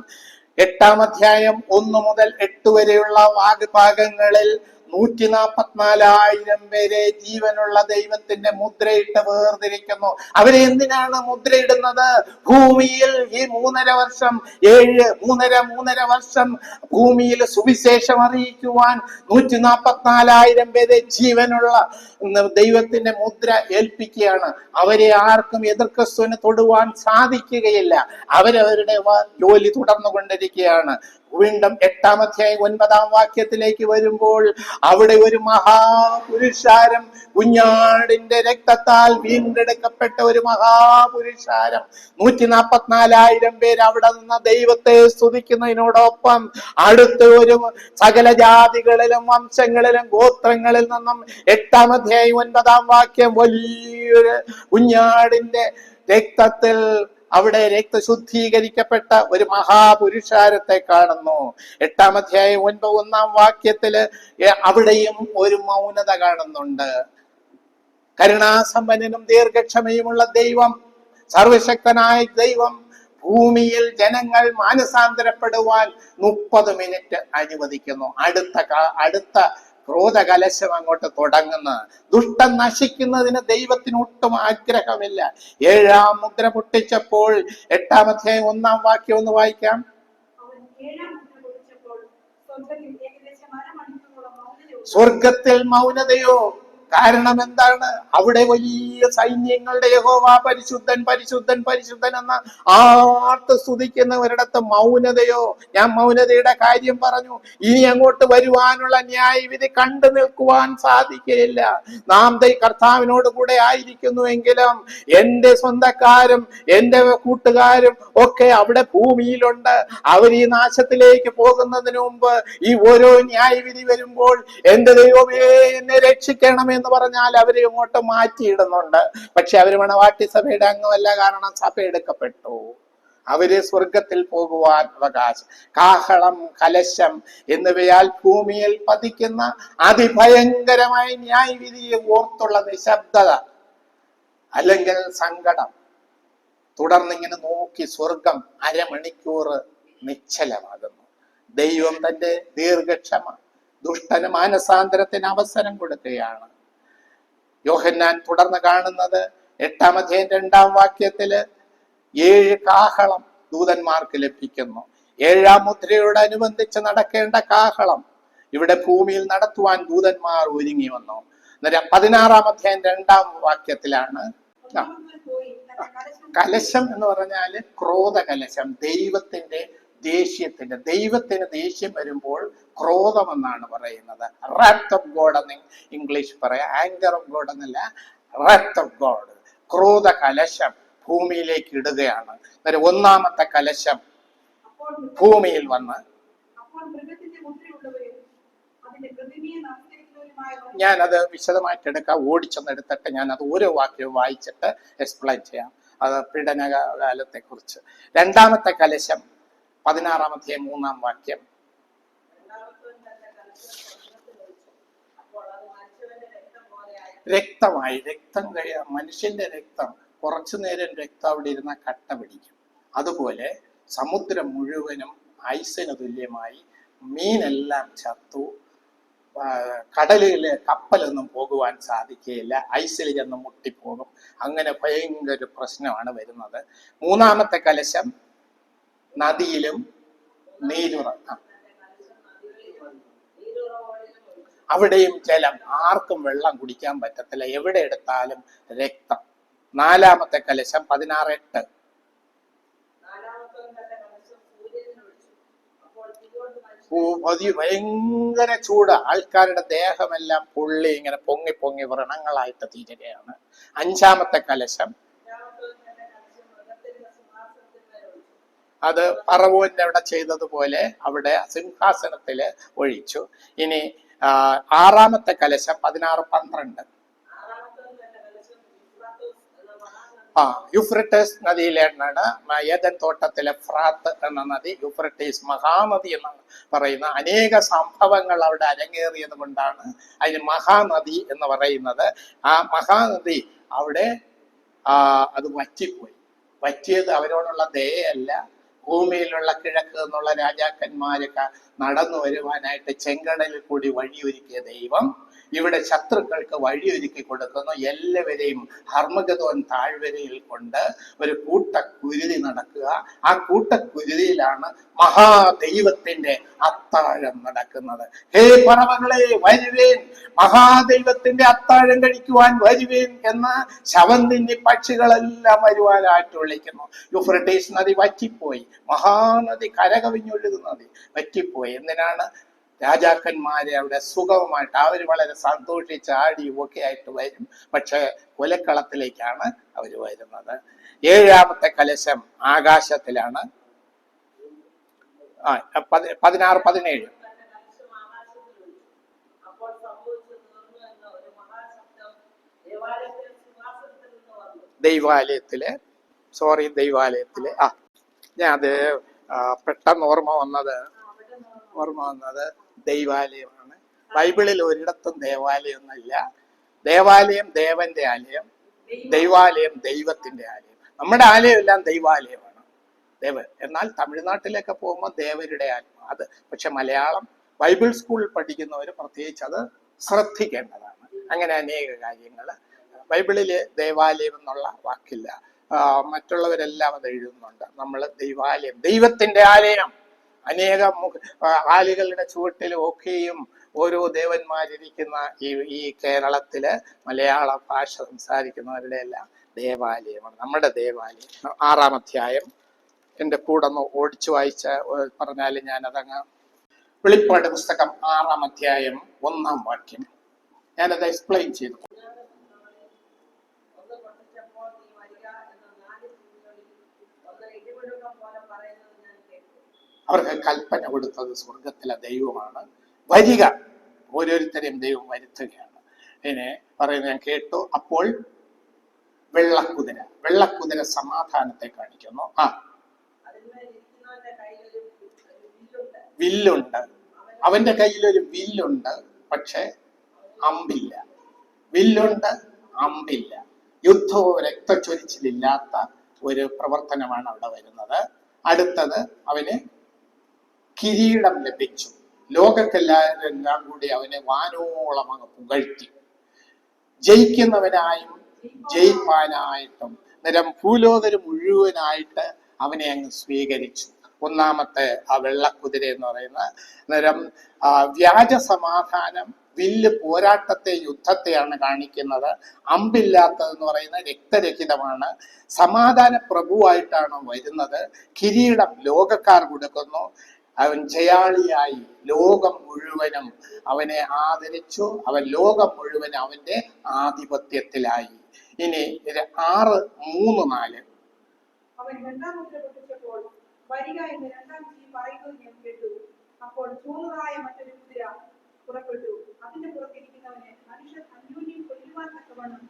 8-ാം അധ്യായം 1 മുതൽ 8 വരെയുള്ള ഭാഗങ്ങളിൽ 144,000 പേരെ ജീവനുള്ള ദൈവത്തിന്റെ മുദ്രയിട്ട് വേർതിരിക്കുന്നു. അവരെ എന്തിനാണ് മുദ്രയിടുന്നത്? ഭൂമിയിൽ ഈ 3.5 വർഷം 3.5 വർഷം ഭൂമിയിൽ സുവിശേഷം അറിയിക്കുവാൻ 144,000 പേരെ ജീവനുള്ള ദൈവത്തിന്റെ മുദ്ര ഏൽപ്പിക്കുകയാണ്. അവരെ ആർക്കും എതിർ ക്രിസ്തുവിന് തൊടുവാൻ സാധിക്കുകയില്ല. അവരവരുടെ ജോലി തുടർന്നുകൊണ്ടിരിക്കുകയാണ്. വീണ്ടും 8-ാം അധ്യായം 9-ാം വാക്യത്തിലേക്ക് വരുമ്പോൾ അവിടെ ഒരു മഹാപുരുഷാരം, കുഞ്ഞാടിന്റെ രക്തത്താൽ വീണ്ടെടുക്കപ്പെട്ട ഒരു മഹാപുരുഷാരം, 144,000 പേര് അവിടെ നിന്ന് ദൈവത്തെ സ്തുതിക്കുന്നതിനോടൊപ്പം അടുത്ത ഒരു സകല ജാതികളിലും വംശങ്ങളിലും ഗോത്രങ്ങളിൽ നിന്നും 8-ാം അധ്യായം 9-ാം വാക്യം വലിയൊരു കുഞ്ഞാടിന്റെ രക്തത്തിൽ അവിടെ രക്തശുദ്ധീകരിക്കപ്പെട്ട ഒരു മഹാപുരുഷാരത്തെ കാണുന്നു. 8-ാം അധ്യായം 1-ാം വാക്യത്തില് അവിടെയും ഒരു മൗനത കാണുന്നുണ്ട്. കരുണാസമ്പന്നനും ദീർഘക്ഷമയുമുള്ള ദൈവം, സർവശക്തനായ ദൈവം ഭൂമിയിൽ ജനങ്ങൾ മാനസാന്തരപ്പെടുവാൻ 30 മിനിറ്റ് അനുവദിക്കുന്നു. അടുത്ത ക്രോധകലശം അങ്ങോട്ട് തുടങ്ങുന്നത്. ദുഷ്ടൻ നശിക്കുന്നതിന് ദൈവത്തിന് ഒട്ടും ആഗ്രഹമില്ല. 7-ാം മുദ്ര പൊട്ടിച്ചപ്പോൾ 8-ാം അധ്യായം 1-ാം വാക്യം ഒന്ന് വായിക്കാം. സ്വർഗത്തിൽ മൗനതയോ? കാരണം എന്താണ്? അവിടെ വലിയ സൈന്യങ്ങളുടെ യഹോവ പരിശുദ്ധൻ പരിശുദ്ധൻ പരിശുദ്ധൻ എന്ന ആർത്ത് സ്തുതിക്കുന്നവരിടത്ത് മൗനതയോ? ഞാൻ മൗനതയുടെ കാര്യം പറഞ്ഞു. ഇനി അങ്ങോട്ട് വരുവാനുള്ള ന്യായവിധി കണ്ടു നിൽക്കുവാൻ സാധിക്കുകയില്ല. നാം കർത്താവിനോട് കൂടെ ആയിരിക്കുന്നുവെങ്കിലും എന്റെ സ്വന്തക്കാരും എന്റെ കൂട്ടുകാരും ഒക്കെ അവിടെ ഭൂമിയിലുണ്ട്. അവർ ഈ നാശത്തിലേക്ക് പോകുന്നതിന് മുമ്പ് ഈ ഓരോ ന്യായവിധി വരുമ്പോൾ എന്റെ ദൈവമേ എന്നെ രക്ഷിക്കണമെന്ന് പറഞ്ഞാൽ അവരെ ഇങ്ങോട്ട് മാറ്റിയിടുന്നുണ്ട്. പക്ഷെ അവര് മണവാട്ടി സഭയുടെ അംഗമല്ല. കാരണം സഭ എടുക്കപ്പെട്ടു. അവര് സ്വർഗത്തിൽ പോകുവാൻ അവകാശം. കാഹളം, കലശം എന്നിവയാൽ ഭൂമിയിൽ പതിക്കുന്ന അതിഭയങ്കരമായ ന്യായവിധിയെ ഓർത്തുള്ള നിശബ്ദത അല്ലെങ്കിൽ സങ്കടം. തുടർന്നിങ്ങനെ നോക്കി സ്വർഗം അരമണിക്കൂർ നിശ്ചലമാകുന്നു. ദൈവം തന്റെ ദീർഘക്ഷമ ദുഷ്ടന് മാനസാന്തരത്തിന് അവസരം കൊടുക്കുകയാണ്. യോഹന്നാൻ തുടർന്ന് കാണുന്നത് 8-ാം അധ്യായം 2-ാം വാക്യത്തില് 7 കാഹളം ദൂതന്മാർക്ക് ലഭിക്കുന്നു. 7-ാം മുദ്രയോടനുബന്ധിച്ച് നടക്കേണ്ട കാഹളം ഇവിടെ ഭൂമിയിൽ നടത്തുവാൻ ദൂതന്മാർ ഒരുങ്ങി വന്നു. 16-ാം അധ്യായം 2-ാം വാക്യത്തിലാണ് കലശം എന്ന് പറഞ്ഞാല് ക്രോധ കലശം, ദൈവത്തിന്റെ ദേഷ്യത്തിന്റെ, ദൈവത്തിന് ദേഷ്യം വരുമ്പോൾ ക്രോധം എന്നാണ് പറയുന്നത്. റാത്ത് ഓഫ് ഗോഡ് എന്ന് ഇംഗ്ലീഷ് പറയാം, ആങ്കർ ഓഫ് ഗോഡ് എന്നല്ല, റാത്ത് ഓഫ് ഗോഡ്. ക്രോധ കലശം ഭൂമിയിലേക്ക് ഇടുകയാണ്. 1-ാമത്തെ കലശം ഭൂമിയിൽ വന്ന്, ഞാനത് വിശദമായിട്ട് എടുക്കാം, ഓടിച്ചെന്നെടുത്തിട്ട് ഞാനത് ഓരോ വാക്യവും വായിച്ചിട്ട് എക്സ്പ്ലെയിൻ ചെയ്യാം. അത് പീഡനകാലത്തെ കുറിച്ച്. 2-ാമത്തെ കലശം 16-ാം അധ്യായം 3-ാം വാക്യം. രക്തമായി, രക്തം മനുഷ്യന്റെ രക്തം കുറച്ചു നേരം രക്തം അവിടെ ഇരുന്ന കട്ട പിടിക്കും. അതുപോലെ സമുദ്രം മുഴുവനും ഐസിന് തുല്യമായി, മീനെല്ലാം ചത്തു, കടലില് കപ്പലൊന്നും പോകുവാൻ സാധിക്കുകയില്ല, ഐസിൽ ചെന്ന് മുട്ടിപ്പോകും. അങ്ങനെ ഭയങ്കര പ്രശ്നമാണ് വരുന്നത്. 3-ാമത്തെ കലശം നദിയിലും നീരുറ, അവിടെയും ജലം, ആർക്കും വെള്ളം കുടിക്കാൻ പറ്റത്തില്ല, എവിടെ എടുത്താലും രക്തം. 4-ാമത്തെ കലശം 16:8. ഭയങ്കര ചൂട്, ആൾക്കാരുടെ ദേഹമെല്ലാം പൊള്ളി ഇങ്ങനെ പൊങ്ങി പൊങ്ങി വ്രണങ്ങളായിട്ട് തീരുകയാണ്. 5-ാമത്തെ കലശം അത് ഫറവോന്റെ അവിടെ ചെയ്തതുപോലെ അവിടെ സിംഹാസനത്തില് ഒഴിച്ചു. ഇനി 6-ാമത്തെ കലശം 16:12. യുഫ്രട്ടീസ് നദിയിലാണ്, ഏദൻ തോട്ടത്തിലെ ഫ്രാത്ത് എന്ന നദി, യുഫ്രട്ടീസ് മഹാനദി എന്നാണ് പറയുന്ന. അനേക സംഭവങ്ങൾ അവിടെ അരങ്ങേറിയത് കൊണ്ടാണ് അതിന് മഹാനദി എന്ന് പറയുന്നത്. ആ മഹാനദി അവിടെ അത് വറ്റിപ്പോയി. വറ്റിയത് അവരോടുള്ള ദയയല്ല, ഭൂമിയിലുള്ള കിഴക്ക് എന്നുള്ള രാജാക്കന്മാരൊക്കെ നടന്നു വരുവാനായിട്ട് ചെങ്കടലിൽ കൂടി വഴിയൊരുക്കിയ ദൈവം ഇവിടെ ശത്രുക്കൾക്ക് വഴിയൊരുക്കി കൊടുക്കുന്നു. എല്ലാവരെയും ഹർമഗദോൻ താഴ്വരയിൽ കൊണ്ട് ഒരു കൂട്ടക്കുരുതി നടക്കുക. ആ കൂട്ടക്കുരുതിയിലാണ് മഹാദൈവത്തിന്റെ അത്താഴം നടക്കുന്നത്. ഹേ പറവകളെ വരുവേൻ, മഹാദൈവത്തിന്റെ അത്താഴം കഴിക്കുവാൻ വരുവേൻ എന്ന് ശവന്തിന്നി പക്ഷികളെല്ലാം വരുവാനായിട്ട് വിളിക്കുന്നു. യൂഫ്രട്ടീസ് നദി വറ്റിപ്പോയി, മഹാനദി കരകവിഞ്ഞൊഴുകുന്നത് വറ്റിപ്പോയി. എന്തിനാണ്? രാജാക്കന്മാരെ അവിടെ സുഖമായിട്ട് അവർ വളരെ സന്തോഷിച്ച് ആടിയും ഒക്കെ ആയിട്ട് വരും. പക്ഷെ കൊലക്കളത്തിലേക്കാണ് അവർ വരുന്നത്. 7-ാമത്തെ കലശം ആകാശത്തിലാണ്. 16-17. ദൈവാലയത്തിലെ ഞാൻ അത് പെട്ടെന്ന് ഓർമ്മ വന്നത് ദൈവാലയമാണ്. ബൈബിളിൽ ഒരിടത്തും ദേവാലയം ഒന്നല്ല. ദേവാലയം ദേവന്റെ ആലയം, ദൈവാലയം ദൈവത്തിന്റെ ആലയം. നമ്മുടെ ആലയം എല്ലാം ദൈവാലയമാണ്, എന്നാൽ തമിഴ്നാട്ടിലൊക്കെ പോകുമ്പോൾ ദേവരുടെ ആലയം അത്. പക്ഷെ മലയാളം ബൈബിൾ സ്കൂളിൽ പഠിക്കുന്നവർ പ്രത്യേകിച്ച് അത് ശ്രദ്ധിക്കേണ്ടതാണ്. അങ്ങനെ അനേക കാര്യങ്ങൾ ബൈബിളില് ദേവാലയം എന്നുള്ള വാക്കില്ല, മറ്റുള്ളവരെല്ലാം അത് എഴുതുന്നുണ്ട്. നമ്മൾ ദൈവാലയം, ദൈവത്തിന്റെ ആലയം. അനേകം ആലുകളുടെ ചുവട്ടിലും ഒക്കെയും ഓരോ ദേവന്മാരിരിക്കുന്ന ഈ കേരളത്തില് മലയാള ഭാഷ സംസാരിക്കുന്നവരുടെ എല്ലാം ദേവാലയമാണ് നമ്മുടെ ദേവാലയം. 6-ാം അധ്യായം എൻ്റെ കൂടെ ഒന്ന് ഓടിച്ചു വായിച്ച പറഞ്ഞാൽ ഞാനതങ്ങ്. വെളിപ്പാട് പുസ്തകം 6-ാം അധ്യായം 1-ാം വാക്യം ഞാനത് എക്സ്പ്ലെയിൻ ചെയ്തു. അവർക്ക് കൽപ്പന കൊടുത്തത് സ്വർഗത്തിലെ ദൈവമാണ്. വരിക, ഓരോരുത്തരെയും ദൈവം വരുത്തുകയാണ്. ഇതിനെ പറയുന്നത് ഞാൻ കേട്ടു. അപ്പോൾ വെള്ളക്കുതിര സമാധാനത്തെ കാണിക്കുന്നു. വില്ലുണ്ട്, അവന്റെ കയ്യിലൊരു വില്ലുണ്ട്, പക്ഷെ അമ്പില്ല. വില്ലുണ്ട്, അമ്പില്ല. യുദ്ധവും രക്തച്ചൊരിച്ചിലില്ലാത്ത ഒരു പ്രവർത്തനമാണ് അവിടെ വരുന്നത്. അടുത്തത് അവന് കിരീടം ലഭിച്ചു. ലോകത്തെല്ലാവരെല്ലാം കൂടി അവനെ വാനോളം അങ്ങ് പുകഴ്ത്തി. ജയിക്കുന്നവനായും ജയിപ്പാനായിട്ടും നേരം ഭൂലോകര് മുഴുവനായിട്ട് അവനെ അങ്ങ് സ്വീകരിച്ചു. ഒന്നാമത്തെ ആ വെള്ളക്കുതിര എന്ന് പറയുന്ന നേരം വ്യാജ സമാധാനം, വില്ല് പോരാട്ടത്തെ, യുദ്ധത്തെയാണ് കാണിക്കുന്നത്. അമ്പില്ലാത്തതെന്ന് പറയുന്ന രക്തരഹിതമാണ്. സമാധാന പ്രഭുവായിട്ടാണ് വരുന്നത്. കിരീടം ലോകക്കാർ കൊടുക്കുന്നു. അവൻ ജയാളിയായി ലോകം മുഴുവനും അവനെ ആദരിച്ചു. അവൻ ലോകം മുഴുവൻ അവന്റെ ആധിപത്യത്തിലായി. ഇനി 6:3-4. അവൻ രണ്ടാം മുദ്ര പൊട്ടിച്ചപ്പോൾ വരിക എന്ന് രണ്ടാം ജീവി പറയുന്നത് ഞാൻ കേട്ടു. അപ്പോൾ ചൂന്നതായ മറ്റൊരു കുതിര പുറപ്പെട്ടു. അതിന്റെ പുറത്തിരിക്കുന്നവന് മനുഷ്യർ അന്യോന്യം കൊല്ലുവാൻ തക്കവണ്ണം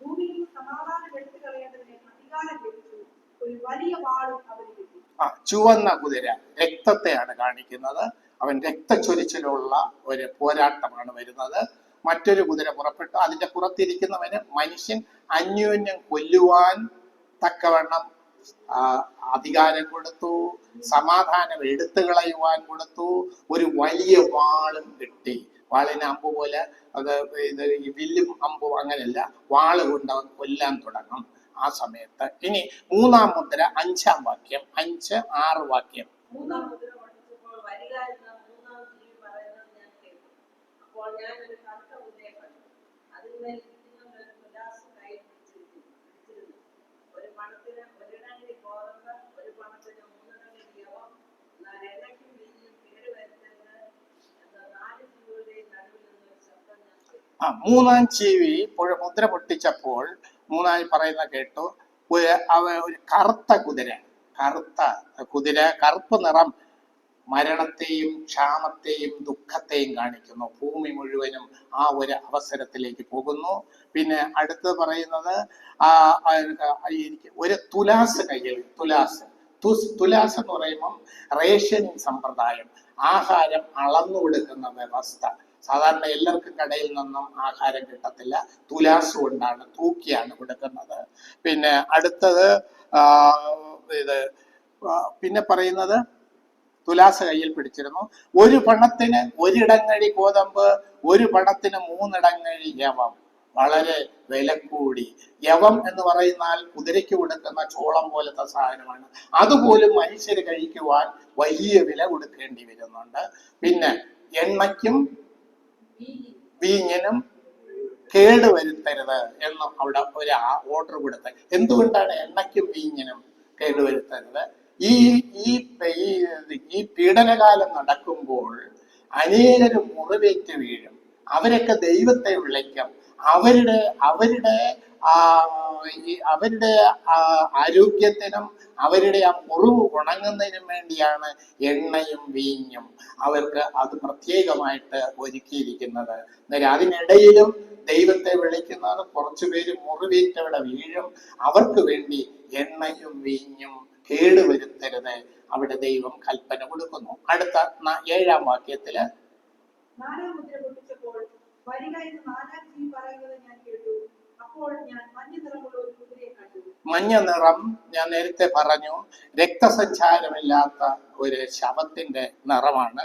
ഭൂമിയിൽ സമാധാനം എടുത്തു കളയേണ്ടതിന് അധികാരം ലഭിച്ചു. ഒരു വലിയ വാളും അവന് കിട്ടി. ചുവന്ന കുതിര രക്തത്തെയാണ് കാണിക്കുന്നത്. അവൻ രക്തച്ചൊരിച്ചിലുള്ള ഒരു പോരാട്ടമാണ് വരുന്നത്. മറ്റൊരു കുതിര പുറപ്പെട്ടു. അതിന്റെ പുറത്തിരിക്കുന്നവന് മനുഷ്യൻ അന്യോന്യം കൊല്ലുവാൻ തക്കവണ്ണം അധികാരം കൊടുത്തു. സമാധാനം എടുത്തു കളയുവാൻ കൊടുത്തു. ഒരു വലിയ വാളും കിട്ടി. വാളിന് അമ്പ് പോലെ അത് ഇത് വില്ലും അമ്പും അങ്ങനെയല്ല, വാള് കൊണ്ട് അവൻ കൊല്ലാൻ തുടങ്ങും ആ സമയത്ത്. ഇനി 3-ാം മുദ്ര 5-ാം വാക്യം, 5-6 വാക്യം. മൂന്നാം മുദ്ര പൊട്ടിച്ചപ്പോൾ വരിക എന്ന മൂന്നാം ജീവി പറയുന്നത് ഞാൻ കേട്ടു. അപ്പോൾ ഞാൻ ഒരു കറുത്ത കുതിരയെ കണ്ടു. അതിന്മേൽ ഇരിക്കുന്നവർ തുലാസ് കയ്യിൽ പിടിച്ചിരുന്നു. ഒരു പണത്തിന് ഒരിടങ്ങി ഗോതമ്പ്, ഒരു പണത്തിന് 3 ഇടങ്ങി യവം, എന്നാൽ എണ്ണയ്ക്കും വീഞ്ഞിനും കേട് വരുത്തരുത് എന്ന 4 ജീവികളുടെയും നടുവിൽ നിന്നൊരു ശബ്ദം ഞാൻ കേട്ടു. 3-ാം ജീവി മുദ്ര പൊട്ടിച്ചപ്പോൾ 3-ായി പറയുന്ന കേട്ടു. ഒരു കറുത്ത കുതിര, കറുപ്പ് നിറം മരണത്തെയും ക്ഷാമത്തെയും ദുഃഖത്തെയും കാണിക്കുന്നു. ഭൂമി മുഴുവനും ആ ഒരു അവസരത്തിലേക്ക് പോകുന്നു. പിന്നെ അടുത്ത് പറയുന്നത് ഒരു തുലാസ് കയ്യിൽ, തുലാസ് എന്ന് പറയുമ്പം റേഷനിങ് സമ്പ്രദായം, ആഹാരം അളന്നു കൊടുക്കുന്ന വ്യവസ്ഥ. സാധാരണ എല്ലാവർക്കും കടയിൽ നിന്നും ആഹാരം കിട്ടത്തില്ല. തുലാസ് കൊണ്ടാണ്, തൂക്കിയാണ് കൊടുക്കുന്നത്. പിന്നെ അടുത്തത് പിന്നെ പറയുന്നത് തുലാസ് കയ്യിൽ പിടിച്ചിരുന്നു. ഒരു പണത്തിന് 1 ഇടങ്ങഴി ഗോതമ്പ്, ഒരു പണത്തിന് 3 ഇടങ്ങഴി യവം. വളരെ വില കൂടി. യവം എന്ന് പറയുന്നാൽ കുതിരയ്ക്ക് കൊടുക്കുന്ന ചോളം പോലത്തെ സാധനമാണ്. അതുപോലും മനുഷ്യര് കഴിക്കുവാൻ വലിയ വില കൊടുക്കേണ്ടി വരുന്നുണ്ട്. പിന്നെ എണ്ണയ്ക്കും വീഞ്ഞിനും കേട് വരുത്തരുത് എന്ന് അവിടെ ഒരു ഓർഡർ കൊടുത്ത്. എന്തുകൊണ്ടാണ് എണ്ണയ്ക്കും വീഞ്ഞിനും കേടുവരുത്തരുത്? ഈ പീഡനകാലം നടക്കുമ്പോൾ അനേകരും മുറിവേറ്റ് വീഴും. അവരൊക്കെ ദൈവത്തെ വിളിക്കും. അവരുടെ ആരോഗ്യത്തിനും അവരുടെ ആ മുറിവ് ഉണങ്ങുന്നതിനും വേണ്ടിയാണ് എണ്ണയും വീഞ്ഞും അവർക്ക് അത് പ്രത്യേകമായിട്ട് ഒരുക്കിയിരിക്കുന്നത്. അന്നേരം അതിനിടയിലും ദൈവത്തെ വിളിക്കുന്നത് കുറച്ചുപേര് മുറിവേറ്റവിടെ വീഴും. അവർക്ക് വേണ്ടി എണ്ണയും വീഞ്ഞും കേടുവരുത്തരുത് അവിടെ ദൈവം കൽപ്പന കൊടുക്കുന്നു. അടുത്ത 7-ാം വാക്യത്തില് 4-ാം മുദ്ര പൊട്ടിച്ചപ്പോൾ വരിക എന്ന് 4-ാം ജീവി പറയുന്നത് ഞാൻ കേട്ടു. അപ്പോൾ ഞാൻ മഞ്ഞ നിറമുള്ള ഒരു കുതിരയെ കണ്ടു. മഞ്ഞ നിറം ഞാൻ നേരത്തെ പറഞ്ഞു, രക്തസഞ്ചാരമില്ലാത്ത ഒരു ശവത്തിന്റെ നിറമാണ്.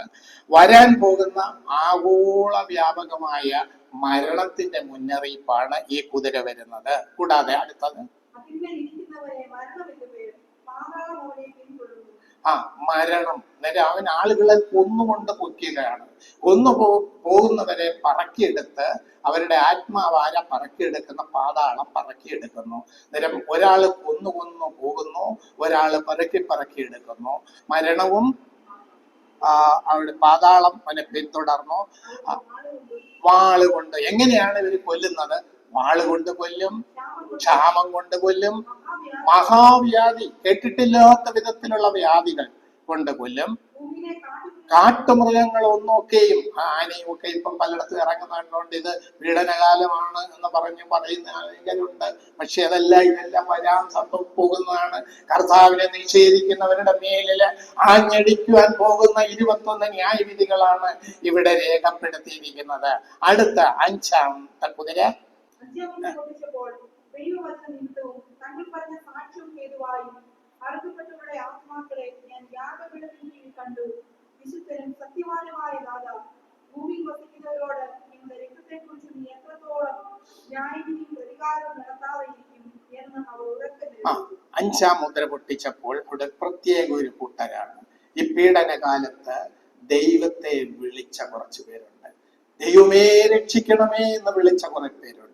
വരാൻ പോകുന്ന ആഗോള വ്യാപകമായ മരണത്തിന്റെ മുന്നറിയിപ്പാണ് ഈ കുതിര വരുന്നത്. കൂടാതെ അടുത്തത് അതിന്മേൽ ഇരിക്കുന്നവരെ മരണമെന്ന് പേർ, പാതാളം അവനെ പിന്തുടരുന്നു. മരണം. നേരെ അവൻ ആളുകളെ കൊന്നുകൊണ്ട് പൊക്കുകയാണ്. പോകുന്നവരെ പറക്കിയെടുത്ത് അവരുടെ ആത്മാവാര പറക്കിയെടുക്കുന്ന പാതാളം പറക്കിയെടുക്കുന്നു. നേരം ഒരാള് കൊന്നു പോകുന്നു, ഒരാള് പറക്കിയെടുക്കുന്നു. മരണവും അവിടെ പാതാളം അവനെ പിന്തുടർന്നു. വാള് കൊണ്ട്. എങ്ങനെയാണ് ഇവർ കൊല്ലുന്നത്? വാള് കൊണ്ട് കൊല്ലും, ക്ഷാമം കൊണ്ട് കൊല്ലും, മഹാവ്യാധി, കേട്ടിട്ടില്ലാത്ത വിധത്തിലുള്ള വ്യാധികൾ കൊണ്ട് കൊല്ലും. കാട്ടുമൃഗങ്ങൾ ഒന്നൊക്കെയും, ആനയും ഒക്കെ ഇപ്പം പലയിടത്തും ഇറങ്ങുന്നുണ്ട്. ഇത് പീഡനകാലമാണ് എന്ന് പറയുന്ന ആളുകളുണ്ട്. പക്ഷെ ഇതെല്ലാം വരാൻ പോകുന്നതാണ്. കർത്താവിനെ നിഷേധിക്കുന്നവരുടെ മേലില് ആഞ്ഞടിക്കുവാൻ പോകുന്ന 21 ന്യായവിധികളാണ് ഇവിടെ രേഖപ്പെടുത്തിയിരിക്കുന്നത്. അടുത്ത 5-ാമത്തെ കുതിര അറുക്കപ്പെട്ടവരുടെ ആത്മാക്കളെ ഞാൻ യാഗപീഠത്തിൽ കണ്ടു. വിശുദ്ധ അഞ്ചാം മുദ്ര പൊട്ടിച്ചപ്പോൾ അവിടെ പ്രത്യേക ഒരു കൂട്ടരാണ്. ഈ പീഡനകാലത്ത് ദൈവത്തെ വിളിച്ച കുറച്ചു പേരുണ്ട്. ദൈവമേ രക്ഷിക്കണമേ എന്ന് വിളിച്ച കുറെ പേരുണ്ട്.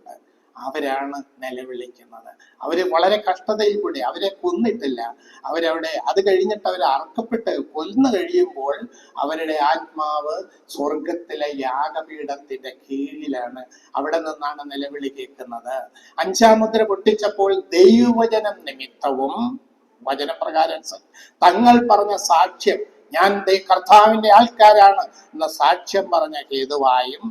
അവരാണ് നിലവിളിക്കുന്നത്. അവര് വളരെ കഷ്ടതയിൽ കൂടി, അവരെ കൊന്നിട്ടില്ല, അവരവിടെ അത് കഴിഞ്ഞിട്ട് അവർ അറക്കപ്പെട്ട് കൊന്നു കഴിയുമ്പോൾ അവരുടെ ആത്മാവ് സ്വർഗത്തിലെ യാഗപീഠത്തിന്റെ കീഴിലാണ്. അവിടെ നിന്നാണ് നിലവിളി കേൾക്കുന്നത്. അഞ്ചാം മുദ്ര പൊട്ടിച്ചപ്പോൾ ദൈവവചനം നിമിത്തവും വചനപ്രകാരം തങ്ങൾ പറഞ്ഞ സാക്ഷ്യം, ഞാൻ കർത്താവിന്റെ ആൾക്കാരാണ് എന്ന സാക്ഷ്യം പറഞ്ഞ ഹേതുവായും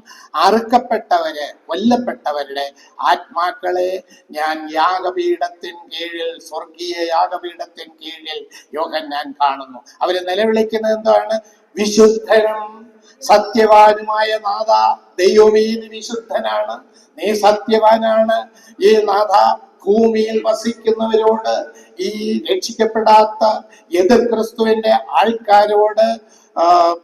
അറുക്കപ്പെട്ടവര് കൊല്ലപ്പെട്ടവരുടെ ആത്മാക്കളെ ഞാൻ യാഗപീഠത്തിൻ കീഴിൽ, സ്വർഗീയ യാഗപീഠത്തിൻ കീഴിൽ യോഹന്നാൻ കാണുന്നു. അവര് നിലവിളിക്കുന്നത് എന്താണ്? വിശുദ്ധനും സത്യവാനുമായ നാഥ, ദൈവമേ നീ വിശുദ്ധനാണ്, നീ സത്യവാനാണ്. ഈ നാഥ, ഭൂമിയിൽ വസിക്കുന്നവരോട്, ഈ രക്ഷിക്കപ്പെടാത്ത എതിർ ക്രിസ്തുവിന്റെ ആൾക്കാരോട്,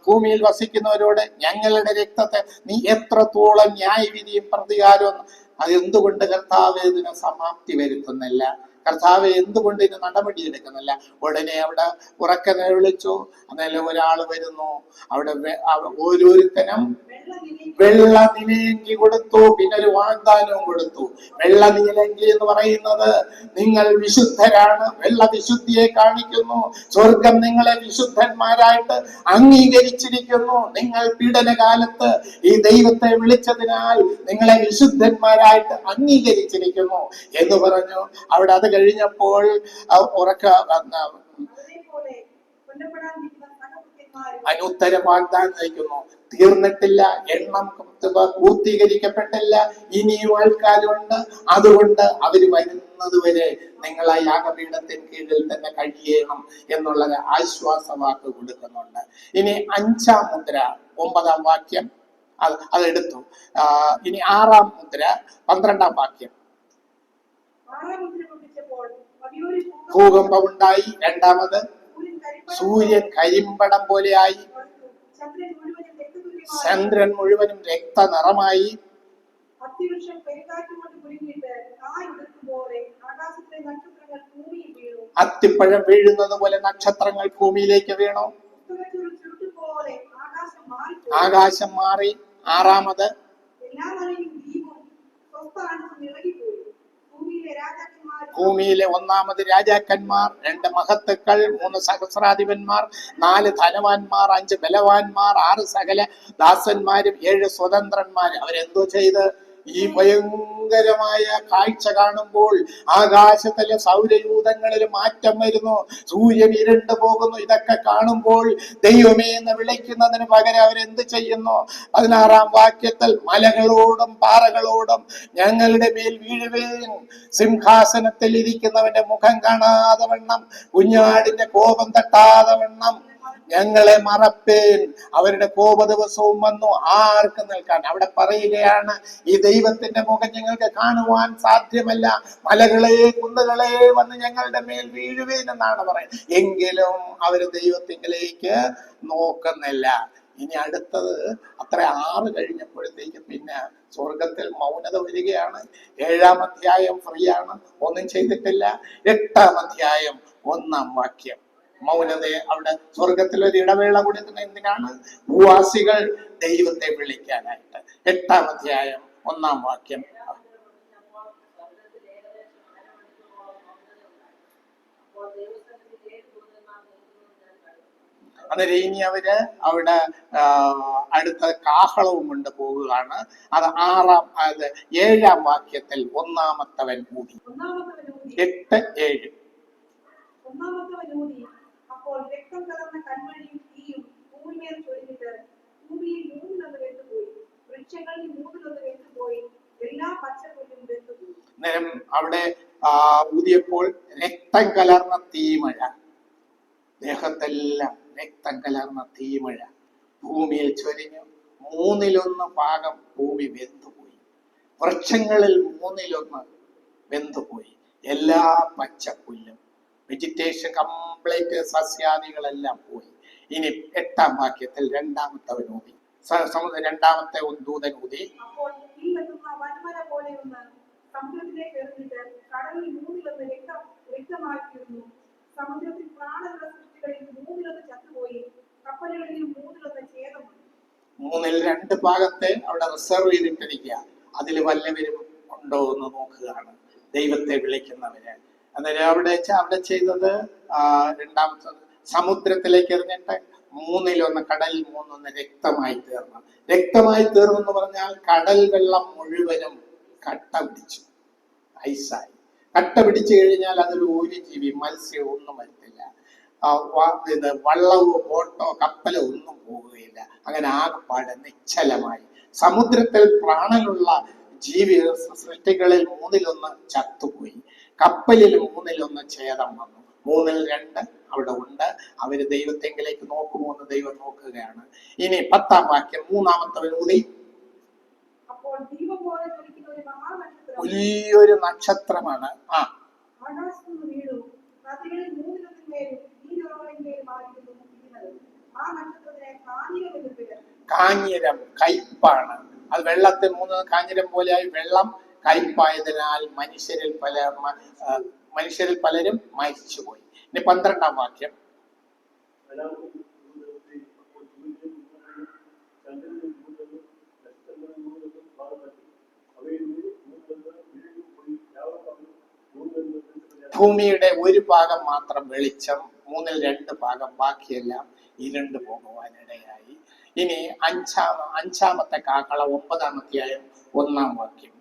ഭൂമിയിൽ വസിക്കുന്നവരോട് ഞങ്ങളുടെ രക്തത്തെ നീ എത്രത്തോളം ന്യായവിധിയും പ്രതികാരവും, അതെന്തുകൊണ്ട് കർത്താവ് ഇതിന് സമാപ്തി വരുത്തുന്നില്ല? കർത്താവ് എന്തുകൊണ്ട് ഇതിന് നടപടി എടുക്കുന്നില്ല? ഉടനെ അവിടെ ഉറക്കെ നിലവിളിച്ചു. അന്നേരം ഒരാൾ വരുന്നു, അവിടെ ഓരോരുത്തനും വെള്ള നിലയങ്കി കൊടുത്തു, പിന്നെ ഒരു വാഗ്ദാനവും കൊടുത്തു. വെള്ള നിലയങ്കി എന്ന് പറയുന്നത് നിങ്ങൾ വിശുദ്ധരാണ്, വെള്ള വിശുദ്ധിയെ കാണിക്കുന്നു. സ്വർഗം നിങ്ങളെ വിശുദ്ധന്മാരായിട്ട് അംഗീകരിച്ചിരിക്കുന്നു. നിങ്ങൾ പീഡനകാലത്ത് ഈ ദൈവത്തെ വിളിച്ചതിനാൽ നിങ്ങളെ വിശുദ്ധന്മാരായിട്ട് അംഗീകരിച്ചിരിക്കുന്നു എന്ന് പറഞ്ഞു. അവിടെ അത് കഴിഞ്ഞപ്പോൾ അനുത്തര വാഗ്ദാനം നയിക്കുന്നു. തീർന്നിട്ടില്ല, എണ്ണം പൂർത്തീകരിക്കപ്പെട്ടില്ല, ഇനിയും ആൾക്കാരുണ്ട്. അതുകൊണ്ട് അവര് വരുന്നത് വരെ നിങ്ങൾ ആ യാഗപീഠത്തിന് കീഴിൽ തന്നെ കഴിയണം എന്നുള്ളത് ആശ്വാസവാക്ക് കൊടുക്കുന്നുണ്ട്. ഇനി അഞ്ചാം മുദ്ര 9-ാം വാക്യം അതെടുത്തു. ഇനി 6-ാം മുദ്ര 12-ാം വാക്യം. ഭൂകമ്പം ഉണ്ടായി. രണ്ടാമത് സൂര്യൻ കരിമ്പടം പോലെയായി, ചന്ദ്രൻ മുഴുവനും രക്തനിറമായി, അത്തിപ്പഴം വീഴുന്നത് പോലെ നക്ഷത്രങ്ങൾ ഭൂമിയിലേക്ക് വീണു, ആകാശം മാറി. 6-ാമത് ഭൂമിയിലെ 1-ാമത് രാജാക്കന്മാർ, 2 മഹത്തുക്കൾ, 3 സഹസ്രാധിപന്മാർ, 4 ധനവാന്മാർ, 5 ബലവാന്മാർ, 6 സകല ദാസന്മാരും, 7 സ്വതന്ത്രന്മാർ. അവരെന്തോ ചെയ്ത്? ഈ ഭയങ്കരമായ കാഴ്ച കാണുമ്പോൾ ആകാശത്തിലെ സൗരയൂഥങ്ങളിൽ മാറ്റം വരുന്നു, സൂര്യൻ ഇരുണ്ടു പോകുന്നു. ഇതൊക്കെ കാണുമ്പോൾ ദൈവമേ എന്ന് വിളിക്കുന്നതിന് പകരം അവരെന്ത് ചെയ്യുന്നു? 16-ാം വാക്യത്തിൽ മലകളോടും പാറകളോടും ഞങ്ങളുടെ മേൽ വീഴുവേൻ, സിംഹാസനത്തിൽ ഇരിക്കുന്നവന്റെ മുഖം കാണാതെ വണ്ണം, കുഞ്ഞാടിന്റെ കോപം തട്ടാതെ വണ്ണം ഞങ്ങളെ മറപ്പേൻ. അവരുടെ കോപ ദിവസവും വന്നു, ആർക്ക് നിൽക്കാൻ? അവിടെ പറയുകയാണ്, ഈ ദൈവത്തിന്റെ മുഖം ഞങ്ങൾക്ക് കാണുവാൻ സാധ്യമല്ല, മലകളെ കുന്നുകളെ വന്ന് ഞങ്ങളുടെ മേൽ വീഴുവേൻ എന്നാണ് പറയുന്നത്. എങ്കിലും അവര് ദൈവത്തിലേക്ക് നോക്കുന്നില്ല. ഇനി അടുത്തത് അത്ര 6 കഴിഞ്ഞപ്പോഴത്തേക്ക് പിന്നെ സ്വർഗത്തിൽ മൗനത വരികയാണ്. 7-ാം അധ്യായം ഫ്രീ ആണ്, ഒന്നും ചെയ്തിട്ടില്ല. 8-ാം അധ്യായം 1-ാം വാക്യം മൗനതയെ അവിടെ സ്വർഗത്തിൽ ഒരു ഇടവേള കൊടുക്കുന്ന എന്തിനാണ്? ഭൂവാസികൾ ദൈവത്തെ വിളിക്കാനായിട്ട്. 8-ാം അധ്യായം 1-ാം വാക്യം. അന്നേരം ഇനി അവര് അവിടെ അടുത്ത കാഹളവും കൊണ്ട് പോവുകയാണ്. അത് 7-ാം വാക്യത്തിൽ 1-ാമത്തവൻ ഊതി. 8-7. അപ്പോൾ രക്തം കലർന്ന കന്മഴിയും തീയും ഭൂമിമേൽ ചൊരിഞ്ഞിട്ട് ഭൂമിയിൽ 3 വെന്തുപോയി, വൃക്ഷങ്ങളിൽ 3 വെന്തുപോയി, എല്ലാ പച്ചപ്പുല്ലും വെന്തുപോയി. നേരം അവിടെ ഊതിയപ്പോൾ രക്തം കലർന്ന തീമഴ, ദേഹത്തെല്ലാം രക്തം കലർന്ന തീമഴ ഭൂമിയിൽ ചൊരിഞ്ഞു. 1/3 ഭാഗം ഭൂമി വെന്തുപോയി, വൃക്ഷങ്ങളിൽ 1/3 വെന്തുപോയി, എല്ലാ പച്ചപ്പുല്ലും, വെജിറ്റേഷൻ കംപ്ലീറ്റ്, സസ്യാദികളെല്ലാം പോയി. ഇനി 8-ാം വാക്യത്തിൽ 2-ാമത്തവൻ ഊതി. 2-ാമത്തെ ദൂതൻ ഊതി. അപ്പോൾ ഈ വന്മല പോലെ ഒന്ന് സമുദ്രത്തിലേക്ക് എറിഞ്ഞിട്ട് കടലിൽ 3 രക്തം വ്യക്തമാക്കിയിരുന്നു. സമുദ്രത്തിൽ പ്രാണനുള്ള സൃഷ്ടികളിൽ 1/3 ചത്തുപോയി, കപ്പലുകളിലും 1/3 ഛേദമുണ്ട്. 2 ഭാഗത്തെ അവിടെ റിസർവ് ചെയ്തിട്ടിരിക്കുക. അതിൽ വല്ലവരും ഉണ്ടോ എന്ന് നോക്കുകയാണ് ദൈവത്തെ വിളിക്കുന്നവര്. അന്നേരം അവിടെ ചെയ്തത് രണ്ടാമത്തത് സമുദ്രത്തിലേക്ക് എറിഞ്ഞിട്ട് 1/3 കടലിൽ 1/3 രക്തമായി തീർന്നു. രക്തമായി തീർന്നു എന്ന് പറഞ്ഞാൽ കടൽ വെള്ളം മുഴുവനും കട്ട പിടിച്ചു, ഐസായി. കട്ട പിടിച്ചു കഴിഞ്ഞാൽ അതൊരു ഒരു ജീവി മത്സ്യം ഒന്നും വരത്തില്ല. ഇത് വള്ളവോ ബോട്ടോ കപ്പലോ ഒന്നും പോകുകയില്ല. അങ്ങനെ ആകപ്പാടെ നിശ്ചലമായി. സമുദ്രത്തിൽ പ്രാണനുള്ള ജീവി സൃഷ്ടികളിൽ 1/3 ചത്തുപോയി, കപ്പലിൽ 1/3 ഛേദം വന്നു. 2/3 അവിടെ ഉണ്ട്. അവര് ദൈവത്തെങ്കിലേക്ക് നോക്കുമോ എന്ന് ദൈവം നോക്കുകയാണ്. ഇനി 10-ാം വാക്യം, 3-ാമത്തവൻ ഊതി. അപ്പോൾ ദീപം പോലെ ജ്വലിക്കുന്ന ഒരു മഹാനക്ഷത്രം വലിയൊരു നക്ഷത്രമാണ്. ആകാശത്ത് നിന്ന് വീണു, നദികളിൽ 3-ത്തിന്മേലും നീരുറവകളിന്മേലും ആയിരുന്നു ഇരിക്കുന്നത്. ആ നക്ഷത്രത്തിനെ കാഞ്ഞിരം എന്ന് പേര്. കാഞ്ഞിരം കയ്പാണ്. അത് വെള്ളത്തിൽ 3 കാഞ്ഞിരം പോലെയായി. വെള്ളം കയ്പായതിനാൽ മനുഷ്യരിൽ പലരും മരിച്ചുപോയി. ഇനി 12-ാം വാക്യം. ഭൂമിയുടെ ഒരു ഭാഗം മാത്രം വെളിച്ചം, 2/3 ഭാഗം ബാക്കിയെല്ലാം ഇരുണ്ടു പോകുവാനിടയായി. ഇനി അഞ്ചാമത്തെ കാഹള 9-ാം അധ്യായം 1-ാം വാക്യം.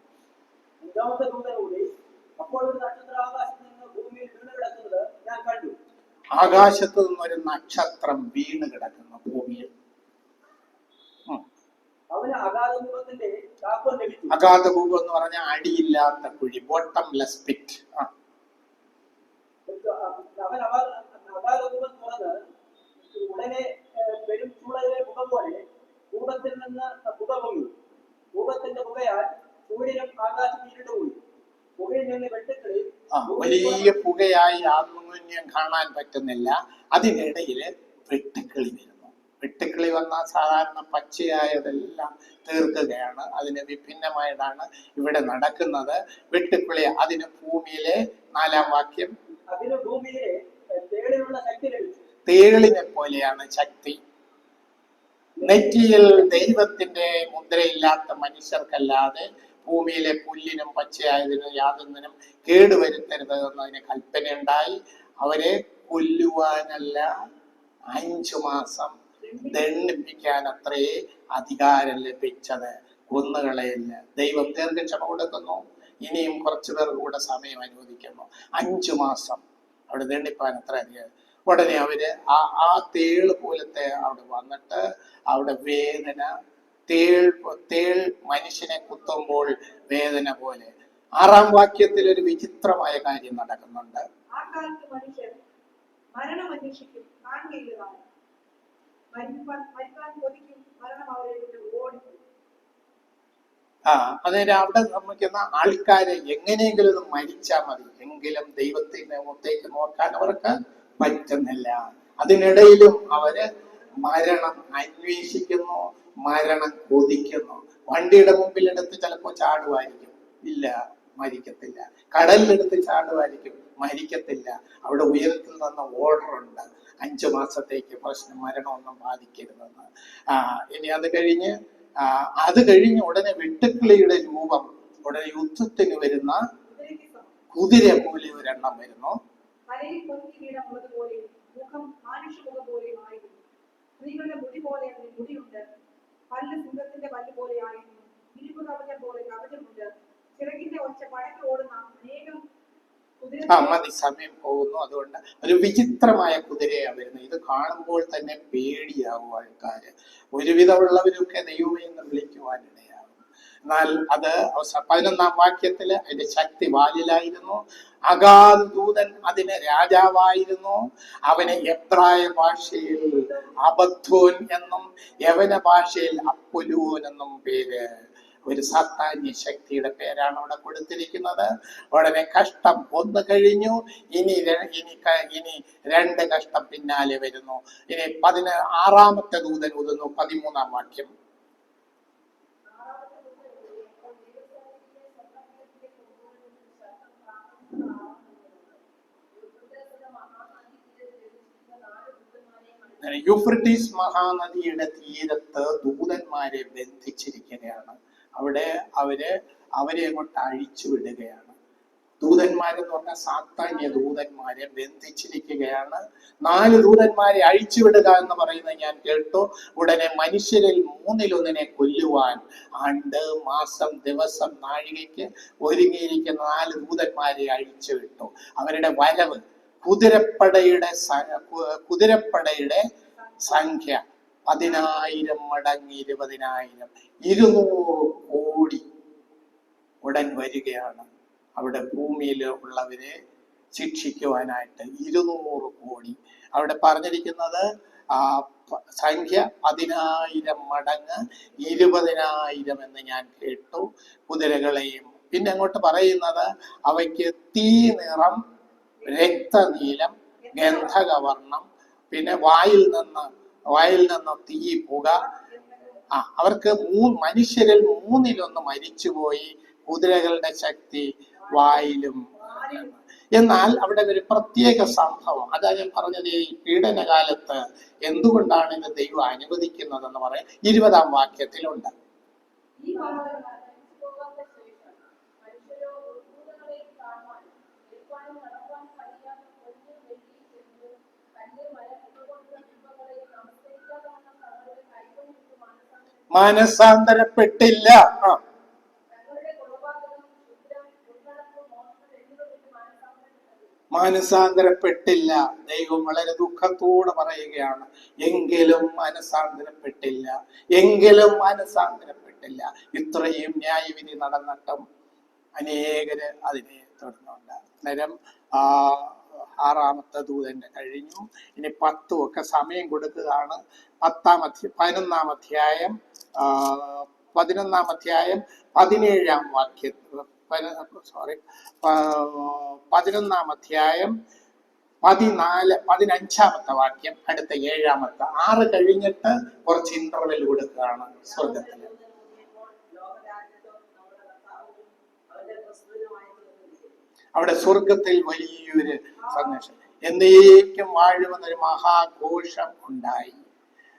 ആകാശത്ത് നിന്നൊരു നക്ഷത്രം വീണ് കിടക്കുന്നു ഭൂമിയിൽ. അഗാധഭൂപം എന്ന് പറഞ്ഞാൽ അടിയില്ലാത്ത കുഴി, ബോട്ടംലെസ് പിറ്റ്. ഉടനെ പെരും ചൂളയിലെ മുഖം പോലെ ഭൂപത്തിൽ നിന്ന് പുക പൊങ്ങി. ഭൂപത്തിന്റെ പുകയാൽ സൂര്യനും ആകാശം ഇരുണ്ടുപോയി. പുകയിൽ നിന്ന് വെട്ടുക്കിളി, വലിയ പുകയായി ആത്മന്യം കാണാൻ പറ്റുന്നില്ല. അതിനിടയില് വെട്ടുക്കിളി വരുന്നു. വെട്ടുക്കിളി വന്നാൽ സാധാരണ പച്ചയായതെല്ലാം തീർക്കുകയാണ്. അതിന് വിഭിന്നമായിട്ടാണ് ഇവിടെ നടക്കുന്നത്. വെട്ടുക്കിളി അതിന് ഭൂമിയിലെ 4-ാം വാക്യം. അതിന് ഭൂമിയിലെ തേളിലുള്ള ശക്തി ലഭിച്ചു. തേളിനെ പോലെയാണ് ശക്തി. നെറ്റിയിൽ ദൈവത്തിന്റെ മുദ്രയില്ലാത്ത മനുഷ്യർക്കല്ലാതെ ഭൂമിയിലെ പുല്ലിനും പച്ചയായതിനും യാതൊന്നിനും കേടുവരുത്തരുത് എന്നതിന് കൽപ്പനയുണ്ടായി. അവരെ കൊല്ലുവാനല്ല, 5 മാസം ദണ്ഡിപ്പിക്കാൻ അത്രേ അധികാരം ലഭിച്ചത്. കൊന്നുകളയില്ല. ദൈവം ദീർഘക്ഷമ കൊടുക്കുന്നു. ഇനിയും കുറച്ചു പേർക്ക് കൂടെ സമയം അനുവദിക്കുന്നു. 5 മാസം അവിടെ ദണ്ഡിപ്പാൻ അത്ര അധികാരം. ഉടനെ അവര് ആ തേള് പോലത്തെ അവിടെ വന്നിട്ട് അവിടെ വേദന, തേൾ മനുഷ്യനെ കുത്തുമ്പോൾ വേദന പോലെ. 6-ാം വാക്യത്തിൽ ഒരു വിചിത്രമായ കാര്യം നടക്കുന്നുണ്ട്. ആ കാലത്ത് മനുഷ്യർ മരണം അന്വേഷിക്കും, കാണുകയില്ലതാണ്. മരിക്കാൻ കൊതിക്കും, മരണം അവരെ ഓടിക്കും. അതായത് അവിടെ സംബന്ധിക്കുന്ന ആൾക്കാരെ എങ്ങനെയെങ്കിലും ഒന്ന് മരിച്ചാൽ മതി, എങ്കിലും ദൈവത്തിന്റെ മുഖത്തേക്ക് നോക്കാൻ അവർക്ക് പറ്റുന്നില്ല. അതിനിടയിലും അവര് മരണം അന്വേഷിക്കുന്നു, മരണം കൊതിക്കുന്നു. വണ്ടിയുടെ മുമ്പിലെടുത്ത് ചിലപ്പോൾ ചാടുമായിരിക്കും, ഇല്ല മരിക്കത്തില്ല. കടലിലെടുത്ത് ചാടുമായിരിക്കും, മരിക്കത്തില്ല. അവിടെ ഉയരത്തിൽ നിന്ന് ഓർഡർ ഉണ്ട്, 5 മാസത്തേക്ക് പ്രശ്നം, മരണമൊന്നും ബാധിക്കരുതെന്ന്. ഇനി അത് കഴിഞ്ഞ് ഉടനെ വെട്ടുക്കിളിയുടെ രൂപം, ഉടനെ യുദ്ധത്തിന് വരുന്ന കുതിര പോലെ ഒരെണ്ണം വരുന്നു. തലയിൽ പൊങ്ങി വീണമുള്ളത് പോലെയും മുഖം മാനുഷ്യമുഖം പോലെയും ആയിരുന്നു. സ്ത്രീകളുടെ മുടി പോലെ അതിന് മുടിയുണ്ട്. പല്ല് സിംഹത്തിന്റെ പല്ല് പോലെ ആയിരുന്നു. ഇരുമ്പ് കവചം പോലെ കവചമുണ്ട്. ചിറകിന്റെ ഒച്ച പടക്കി ഓടുന്ന അനേകം മതി, സമയം പോകുന്നു. അതുകൊണ്ട് ഒരു വിചിത്രമായ കുതിരയാണ് വരുന്നത്. ഇത് കാണുമ്പോൾ തന്നെ പേടിയാവും ആൾക്കാര്. ഒരുവിധമുള്ളവരൊക്കെ ദൈവമേ എന്ന് വിളിക്കുവാനിടയാകും. എന്നാൽ അത് 11-ാം വാക്യത്തില് അതിന്റെ ശക്തി വാലിലായിരുന്നു. അഗാധ ദൂതൻ അതിന് രാജാവായിരുന്നു. അവന് എബ്രായ ഭാഷയിൽ അബദ്ധോൻ എന്നും യവന ഭാഷയിൽ അപ്പൊലൂൻ എന്നും പേര്. ഒരു സാത്താന്യ ശക്തിയുടെ പേരാണ് അവിടെ കൊടുത്തിരിക്കുന്നത്. ഉടനെ കഷ്ടം 1 കഴിഞ്ഞു. ഇനി 2 കഷ്ടം പിന്നാലെ വരുന്നു. ഇനി 16-ാമത്തെ ദൂതൻ ഊതുന്നു. 13-ാം വാക്യം. യൂഫ്രട്ടീസ് മഹാനദിയുടെ തീരത്ത് ദൂതന്മാരെ ബന്ധിച്ചിരിക്കുകയാണ്. അവിടെ അവരെ അങ്ങോട്ട് അഴിച്ചു വിടുകയാണ്. ദൂതന്മാരെന്ന് പറഞ്ഞാൽ സാത്താന്യ ദൂതന്മാരെ ബന്ധിച്ചിരിക്കുകയാണ്. 4 ദൂതന്മാരെ അഴിച്ചുവിടുക എന്ന് പറയുന്നത് ഞാൻ കേട്ടു. ഉടനെ മനുഷ്യരിൽ 1/3 കൊല്ലുവാൻ ആണ്ട്, മാസം, ദിവസം, നാഴികയ്ക്ക് ഒരുങ്ങിയിരിക്കുന്ന 4 ദൂതന്മാരെ അഴിച്ചുവിട്ടു. അവരുടെ വരവ് കുതിരപ്പടയുടെ സംഖ്യ 10,000 മടങ്ങ് 20,000, 200 കോടി ഉടൻ വരികയാണ്. അവിടെ ഭൂമിയിൽ ഉള്ളവരെ ശിക്ഷിക്കുവാനായിട്ട് 200 കോടി. അവിടെ പറഞ്ഞിരിക്കുന്നത് സംഖ്യ 10,000 മടങ്ങ് 20,000 എന്ന് ഞാൻ കേട്ടു. കുതിരകളെയും പിന്നെ അങ്ങോട്ട് പറയുന്നത് അവയ്ക്ക് തീ നിറം, രക്തനീലം, ഗന്ധകവർണം, പിന്നെ വായിൽ നിന്ന് തീ, പുക. അവർക്ക് മനുഷ്യരിൽ 1/3 മരിച്ചുപോയി. കുതിരകളുടെ ശക്തി വായിലും. എന്നാൽ അവിടെ ഒരു പ്രത്യേക സംഭവം, അതാ ഞാൻ പറഞ്ഞത്, ഈ പീഡനകാലത്ത് എന്തുകൊണ്ടാണ് ഇത് ദൈവം അനുവദിക്കുന്നതെന്ന് പറയാൻ 20-ാം വാക്യത്തിലുണ്ട്. മനസാന്തരപ്പെട്ടില്ല. മാനസാന്തരപ്പെട്ടില്ല. ദൈവം വളരെ ദുഃഖത്തോടെ പറയുകയാണ്, എങ്കിലും മാനസാന്തരപ്പെട്ടില്ല. ഇത്രയും ന്യായവിധി നടന്നിട്ടും അനേകര് അതിനെ തുടർന്നുണ്ട്. അന്നേരം 6-ാമത്തെ ദൂതന്റെ കഴിഞ്ഞു. ഇനി 10 ഒക്കെ സമയം കൊടുക്കുകയാണ്. 11-ാം അധ്യായം 11-ാം അധ്യായം 17-ാം വാക്യം 11-ാം അധ്യായം 15-ാമത്തെ വാക്യം, അടുത്ത 7-ാമത്തെ. 6 കഴിഞ്ഞിട്ട് കുറച്ച് ഇന്റർവെൽ കൊടുക്കുകയാണ് സ്വർഗത്തില്. അവിടെ സ്വർഗത്തിൽ വലിയൊരു സന്ദേശം, എന്നേക്കും വാഴുമെന്നൊരു മഹാഘോഷം ഉണ്ടായി.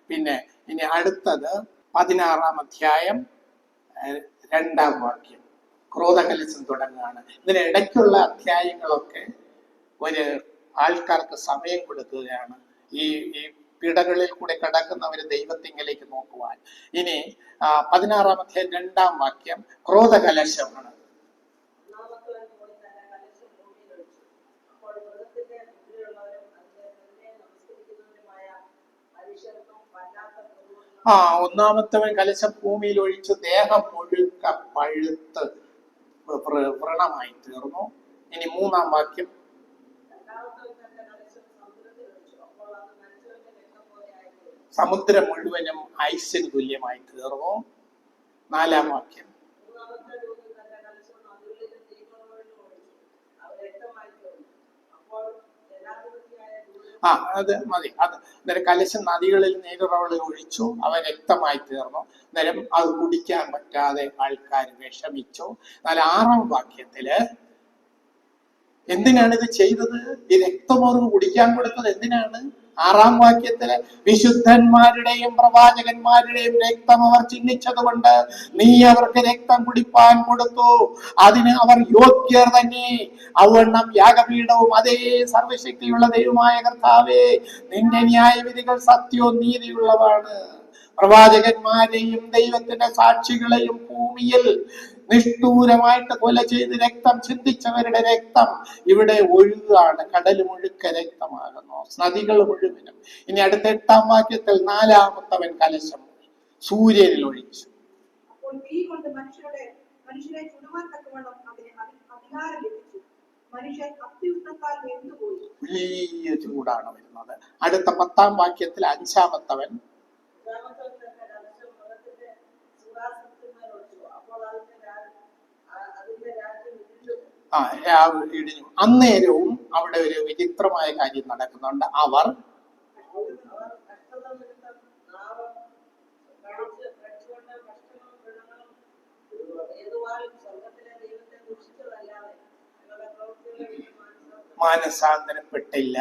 പിന്നെ ഇനി അടുത്തത് 16-ാം അധ്യായം 2-ാം വാക്യം, ക്രോധകലശം തുടങ്ങുകയാണ്. ഇതിന് ഇടയ്ക്കുള്ള അധ്യായങ്ങളൊക്കെ ഒരു ആൾക്കാർക്ക് സമയം കൊടുക്കുകയാണ്, ഈ പിടകളിൽ കൂടെ കടക്കുന്നവര് ദൈവത്തിങ്കലേക്ക് നോക്കുവാൻ. ഇനി 16-ാം അധ്യായം 2-ാം വാക്യം ക്രോധകലശമാണ്. ഒന്നാമത്തവൻ കലശം ഭൂമിയിൽ ഒഴിച്ച് ദേഹം മുഴുക്ക പഴുത്ത് വ്രണമായി തീർന്നു. ഇനി 3-ാം വാക്യം, സമുദ്രം മുഴുവനും ഐസിന് തുല്യമായി തീർന്നു. 4-ാം വാക്യം, അത് മതി. അന്നേരം കലശം നദികളിൽ നീരുറവകളിൽ ഒഴിച്ചു, അവ രക്തമായി തീർന്നു. അന്നേരം അത് കുടിക്കാൻ പറ്റാതെ ആൾക്കാർ വിഷമിച്ചു. എന്നാൽ 6-ാം വാക്യത്തില് എന്തിനാണ് ഇത് ചെയ്തത്? ഈ രക്തം അവർക്ക് കുടിക്കാൻ കൊടുത്തത് എന്തിനാണ്? 6-ാം വാക്യത്തില് വിശുദ്ധന്മാരുടെയും പ്രവാചകന്മാരുടെയും രക്തം അവർ ചിഹ്നിച്ചത് കൊണ്ട് നീ അവർക്ക് രക്തം കുടിപ്പാൻ കൊടുത്തു, അതിന് അവർ യോഗ്യർ തന്നെ. അവണ്ണം യാഗപീഠവും അതേ സർവശക്തിയുള്ള ദൈവമായ കർത്താവേ, നിന്റെ ന്യായവിധികൾ സത്യവും നീതിയുള്ളതാണ്. പ്രവാചകന്മാരെയും ദൈവത്തിന്റെ സാക്ഷികളെയും ഭൂമിയിൽ നിഷ്ഠൂരമായിട്ട് കൊല ചെയ്ത് രക്തം ചിന്തിച്ചവരുടെ രക്തം ഇവിടെ ഒഴുകാണ്. കടൽ മുഴുക്ക രക്തമാകുന്നു, നദികൾ മുഴുവനും. ഇനി അടുത്ത 8-ാം വാക്യത്തിൽ 4-ാമത്തവൻ കലശം സൂര്യനിൽ ഒഴിച്ചു. അപ്പോൾ തീ കൊണ്ട് മനുഷ്യരെ ചുടുവാൻ തക്കവണ്ണം അതിന് അധികാരം ലഭിച്ചു. മനുഷ്യർ അത്യുഷ്ണത്താൽ വെന്തുപോയി. വലിയ ചൂടാണ് വരുന്നത്. അടുത്ത 10-ാം വാക്യത്തിൽ 5-ാമത്തവൻ ഇടിഞ്ഞു. അന്നേരവും അവിടെ ഒരു വിചിത്രമായ കാര്യം നടക്കുന്നുണ്ട്. അവർ മാനസാന്തരപ്പെട്ടില്ല.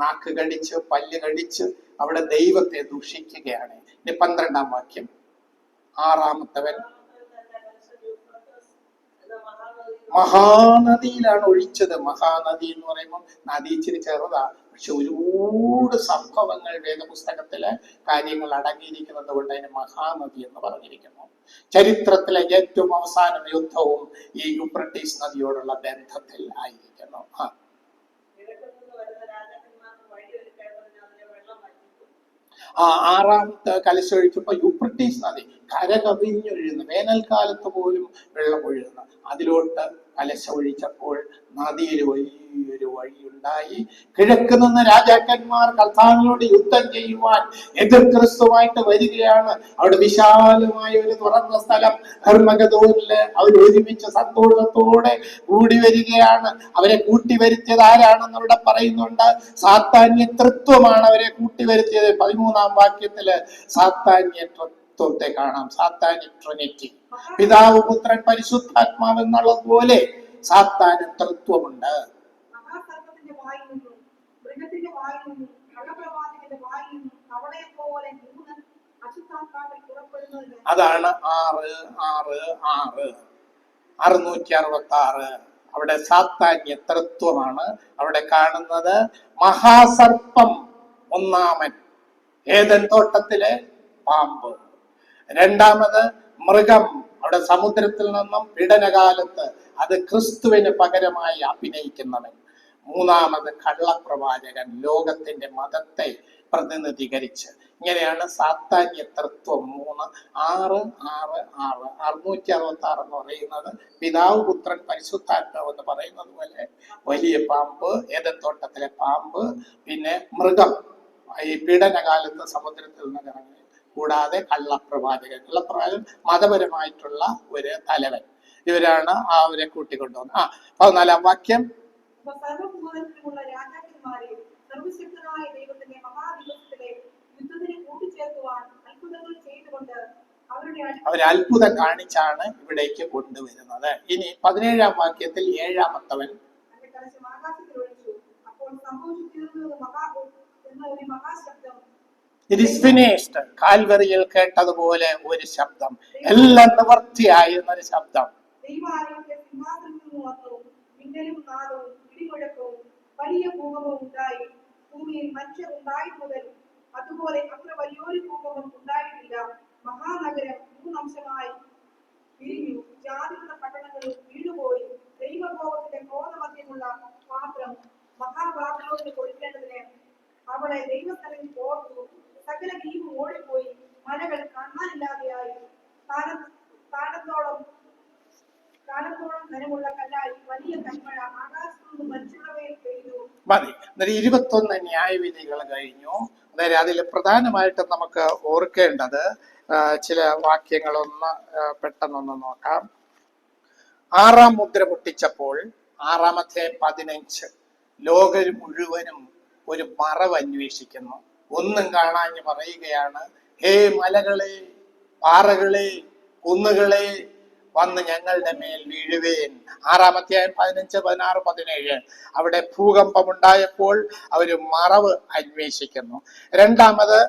നാക്ക് കടിച്ച്, പല്ല് കടിച്ച് അവിടെ ദൈവത്തെ ദുഷിക്കുകയാണ്. ഇനി 12-ാം വാക്യം. ആറാമത്തവൻ മഹാനദിയിലാണ് ഒഴിച്ചത്. മഹാനദി എന്ന് പറയുമ്പോൾ നദി ഇച്ചിരി ചെറുതാ, പക്ഷെ ഒരുപാട് സംഭവങ്ങൾ വേദപുസ്തകത്തിലെ കാര്യങ്ങൾ അടങ്ങിയിരിക്കുന്നത് കൊണ്ട് അതിന് മഹാനദി എന്ന് പറഞ്ഞിരിക്കുന്നു. ചരിത്രത്തിലെ ഏറ്റവും അവസാനം യുദ്ധവും ഈ യൂഫ്രട്ടീസ് നദിയോടുള്ള ബന്ധത്തിൽ ആയിരിക്കുന്നു. ആറാമത്തെ കലശൊഴിച്ചപ്പോ യൂഫ്രട്ടീസ് നദി കരകവിഞ്ഞൊഴുകുന്നു, വേനൽക്കാലത്ത് പോലും വെള്ളം ഒഴുകുന്നു. അതിലോട്ട് കലശ ഒഴിച്ചപ്പോൾ നദിയിൽ വലിയൊരു വഴിയുണ്ടായി. കിഴക്ക് നിന്ന് രാജാക്കന്മാർ കർത്താവിനോട് യുദ്ധം ചെയ്യുവാൻ എതിർ ക്രിസ്തുവായിട്ട് വരികയാണ്. അവിടെ വിശാലമായ ഒരു തുറന്ന സ്ഥലം ഹർമഗദോനില് അവർ ഒരുമിച്ച് സന്തോഷത്തോടെ കൂടി വരികയാണ്. അവരെ കൂട്ടിവരുത്തിയത് ആരാണെന്ന് അവിടെ പറയുന്നുണ്ട്. സാത്താന്യ തൃത്വമാണ് അവരെ കൂട്ടിവരുത്തിയത്. 13-ാം വാക്യത്തില് സാത്താന്യ തൃത്വത്തെ കാണാം. സാത്താനിക് ട്രിനിറ്റി, പിതാവ് പുത്രൻ പരിശുദ്ധാത്മാവ് എന്നുള്ളതുപോലെ സാത്താന് തൃത്വമുണ്ട്. മഹാസർപ്പത്തിന്റെ വായിൽ നിന്നും മൃഗത്തിന്റെ വായിൽ നിന്നും കള്ളപ്രവാചകന്റെ വായിൽ നിന്നും തവളയെ പോലെ 3 അശുദ്ധാത്മാക്കൾ പുറപ്പെടുന്നത്. അതാണ് 666 അവിടെ സാത്താന്യ തൃത്വമാണ് അവിടെ കാണുന്നത്. മഹാസർപ്പം ഒന്നാമൻ, ഏദൻ തോട്ടത്തിലെ പാമ്പ്. രണ്ടാമത് മൃഗം, അവിടെ സമുദ്രത്തിൽ നിന്നും പീഡനകാലത്ത് അത് ക്രിസ്തുവിന് പകരമായി അഭിനയിക്കുന്നവൻ. മൂന്നാമത് കള്ളപ്രവാചകൻ, ലോകത്തിന്റെ മതത്തെ പ്രതിനിധീകരിച്ച്. ഇങ്ങനെയാണ് സാത്താന്യ തൃത്വം. 3 6 6 6 666 എന്ന് പറയുന്നത് പിതാവ് പുത്രൻ പരിശുദ്ധാത്മാവ് എന്ന് പറയുന്നത് പോലെ വലിയ പാമ്പ്, ഏദൻ തോട്ടത്തിലെ പാമ്പ്, പിന്നെ മൃഗം ഈ പീഡനകാലത്ത് സമുദ്രത്തിൽ നിന്ന് ഇറങ്ങി, കൂടാതെ കള്ളപ്രവാചകൻ മതപരമായിട്ടുള്ള ഒരു തലവൻ. ഇവരാണ് അവരെ കൂട്ടിക്കൊണ്ടുവന്നത്. 14-ാം വാക്യം. സർവഭൂതത്തിലുമുള്ള രാജാക്കന്മാരെ സർവശക്തനായ ദൈവത്തിന്റെ മഹാദിവസത്തിലെ യുദ്ധത്തിന് കൂട്ടിച്ചേർക്കുവാൻ അത്ഭുതങ്ങൾ ചെയ്തുകൊണ്ട് അവർ അത്ഭുതം കാണിച്ചാണ് ഇവിടേക്ക് കൊണ്ടുവരുന്നത്. ഇനി 17-ാം വാക്യത്തിൽ 7-ാമത്തവൻ ആകാശത്തിൽ ഒഴിച്ചു. അപ്പോൾ സംഭവിച്ചു തീർന്നത് എന്ന ഒരു മഹാശബ്ദം, ഇറ്റ് ഈസ് ഫിനിഷ്ഡ്. കാൽവറിയിൽ കേട്ടതുപോലെ ഒരു ശബ്ദം, എല്ലാം നിവർത്തിയായി എന്നൊരു ശബ്ദം. ദൈവാലയത്തിന്റെ സിംഹാസനത്തിൽ നിന്ന് വന്നു. മിന്നലും നാദവും ഇടിമുഴക്കവും വലിയ ഭൂകമ്പവും ഉണ്ടായി. ഭൂമിയിൽ മനുഷ്യർ ഉണ്ടായി മുതൽ അതുപോലെ അത്ര വലിയൊരു ഭൂകമ്പം ഉണ്ടായിട്ടില്ല. മഹാനഗരം 3 അംശമായി പിരിഞ്ഞു. ജാതികളുടെ പട്ടണങ്ങളിൽ വീണുപോയി. ദൈവകോപത്തിന്റെ ക്രോധമധ്യമുള്ള പാത്രം മഹാബാബിലോണിന് കൊടുക്കേണ്ടതിന് അവളെ ദൈവസ്ഥലം ഓർത്തു. സകല ദ്വീപ് ഓടിപ്പോയി. മലകൾ കാണാനില്ലാതെയായി. കാലത്തോളം ധനമുള്ള കല്ലായി വലിയ കന്മഴ ആകാശത്തു നിന്ന് മനുഷ്യരുടെ പെയ്തു. മതി. 21 ന്യായവിധികൾ കഴിഞ്ഞു. അതായത് അതിൽ പ്രധാനമായിട്ടും നമുക്ക് ഓർക്കേണ്ടത് ചില വാക്യങ്ങളൊന്ന് പെട്ടെന്നൊന്ന് നോക്കാം. 6-ാം മുദ്ര പൊട്ടിച്ചപ്പോൾ 6-ാമത്തെ 15 ലോകം മുഴുവനും ഒരു മറവ് അന്വേഷിക്കുന്നു. ഒന്നും കാണാഞ്ഞ് പറയുകയാണ്, ഹേ മലകളെ, പാറകളെ, കുന്നുകളെ, വന്ന് ഞങ്ങളുടെ മേൽ വീഴുവേൻ. 6-ാമത്തെ 15 16 17 അവിടെ ഭൂകമ്പമുണ്ടായപ്പോൾ അവര് മറവ് അന്വേഷിക്കുന്നു. രണ്ടാമത്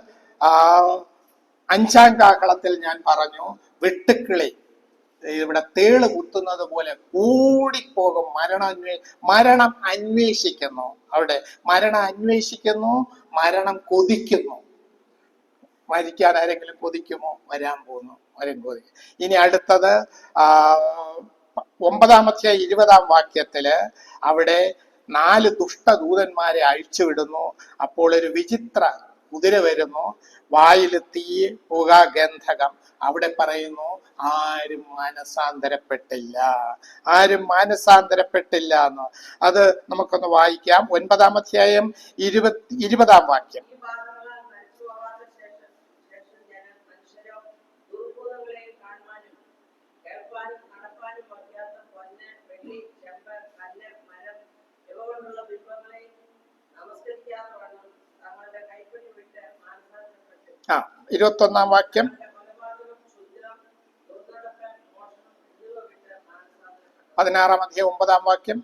5-ാം കാഹളത്തിൽ ഞാൻ പറഞ്ഞു, വെട്ടുക്കിളി ഇവിടെ തേള് കുത്തുന്നത് പോലെ കൂടിപ്പോകും. മരണം അന്വേഷിക്കുന്നു. അവിടെ മരണം അന്വേഷിക്കുന്നു, മരണം കൊതിക്കുന്നു. മരിക്കാൻ ആരെങ്കിലും കൊതിക്കുമോ? വരാൻ പോകുന്നു, വരും കൊതിക്കും. ഇനി അടുത്തത് 9-ാമത്തെ 20-ാം വാക്യത്തില് അവിടെ 4 ദുഷ്ടദൂതന്മാരെ അഴിച്ചുവിടുന്നു. അപ്പോൾ ഒരു വിചിത്ര കുതിര വരുന്നു, വായിൽ തീ, പുക, ഗന്ധകം. അവിടെ പറയുന്നു ആരും മാനസാന്തരപ്പെട്ടില്ല, ആരും മാനസാന്തരപ്പെട്ടില്ല എന്ന്. അത് നമുക്കൊന്ന് വായിക്കാം. 9-ാം അധ്യായം 20-ാം വാക്യം. ആ 21-ാം വാക്യം. 16-ാം അധ്യായം 9-ാം വാക്യം.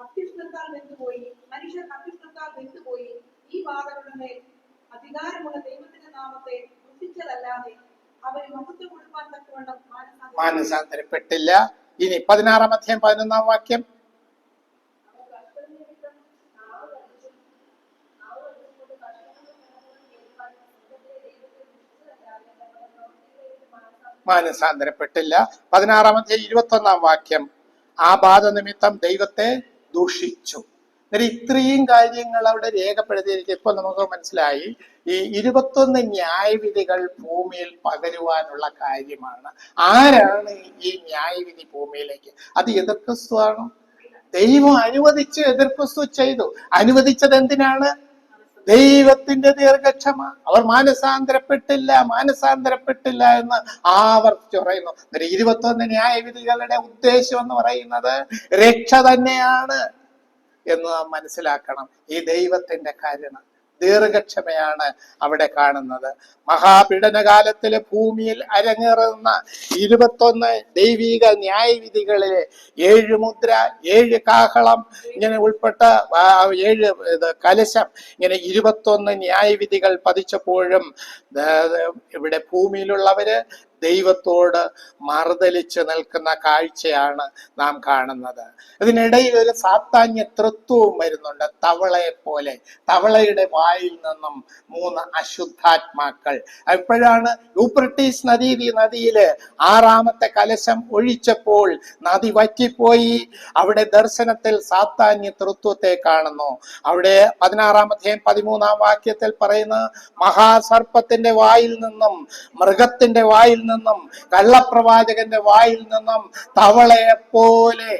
അത്യുഷ്ണത്താൽ വെന്തുപോയി, മനുഷ്യർ അത്യുഷ്ണത്താൽ വെന്തുപോയി. ബാധകളുടെ മേൽ അധികാരമുള്ള ദൈവത്തിന്റെ നാമത്തെ ദുഷിച്ചതല്ലാതെ അവന് മഹത്വം കൊടുക്കാൻ തക്കവണ്ണം മാനസാന്തരപ്പെട്ടില്ല. ഇനി 16-ാം അധ്യായം 11-ാം വാക്യം. മാനസാന്തരപ്പെട്ടില്ല. 16-ാം അധ്യായം 21-ാം വാക്യം. ആ ബാധ നിമിത്തം ദൈവത്തെ ദൂഷിച്ചു. അന്നേരം ഇത്രയും കാര്യങ്ങൾ അവിടെ രേഖപ്പെടുത്തിയിരിക്കും. ഇപ്പൊ നമുക്ക് മനസ്സിലായി ഈ 21 ന്യായവിധികൾ ഭൂമിയിൽ പകരുവാനുള്ള കാര്യമാണ്. ആരാണ് ഈ ന്യായവിധി ഭൂമിയിലേക്ക്? അത് എതിർക്രിസ്തുവാണ്. ദൈവം അനുവദിച്ച് എതിർക്രിസ്തു ചെയ്തു. അനുവദിച്ചത് എന്തിനാണ്? ദൈവത്തിന്റെ ദീർഘക്ഷമ. അവർ മാനസാന്തരപ്പെട്ടില്ല എന്ന് ആവർത്തിച്ച് പറയുന്നു. 21 ന്യായവിധികളുടെ ഉദ്ദേശം എന്ന് പറയുന്നത് രക്ഷ തന്നെയാണ് എന്ന് നാം മനസ്സിലാക്കണം. ഈ ദൈവത്തിന്റെ കരുണ, ദീർഘക്ഷമയാണ് അവിടെ കാണുന്നത്. മഹാപീഡനകാലത്തിലെ ഭൂമിയിൽ അരങ്ങേറുന്ന 21 ദൈവിക ന്യായവിധികളിലെ 7 മുദ്ര, 7 കാഹളം, ഇങ്ങനെ ഉൾപ്പെട്ട 7 കലശം, ഇങ്ങനെ 21 ന്യായവിധികൾ പതിച്ചപ്പോഴും ഇവിടെ ഭൂമിയിലുള്ളവര് ദൈവത്തോട് മറുതലിച്ച് നിൽക്കുന്ന കാഴ്ചയാണ് നാം കാണുന്നത്. ഇതിനിടയിൽ ഒരു സാത്താന്യ തൃത്വവും വരുന്നുണ്ട്. തവളയെ പോലെ, തവളയുടെ വായിൽ നിന്നും 3 അശുദ്ധാത്മാക്കൾ. എപ്പോഴാണ് യൂഫ്രട്ടീസ് നദിയില് 6-ാമത്തെ കലശം ഒഴിച്ചപ്പോൾ നദി വറ്റിപ്പോയി. അവിടെ ദർശനത്തിൽ സാത്താന്യ തൃത്വത്തെ കാണുന്നു. അവിടെ 16-ാം അധ്യായം 13-ാം വാക്യത്തിൽ പറയുന്ന മഹാസർപ്പത്തിന്റെ വായിൽ നിന്നും, മൃഗത്തിന്റെ വായിൽ നിന്നും, കള്ളപ്രവാചകന്റെ വായിൽ നിന്നും തവളയെ പോലെ.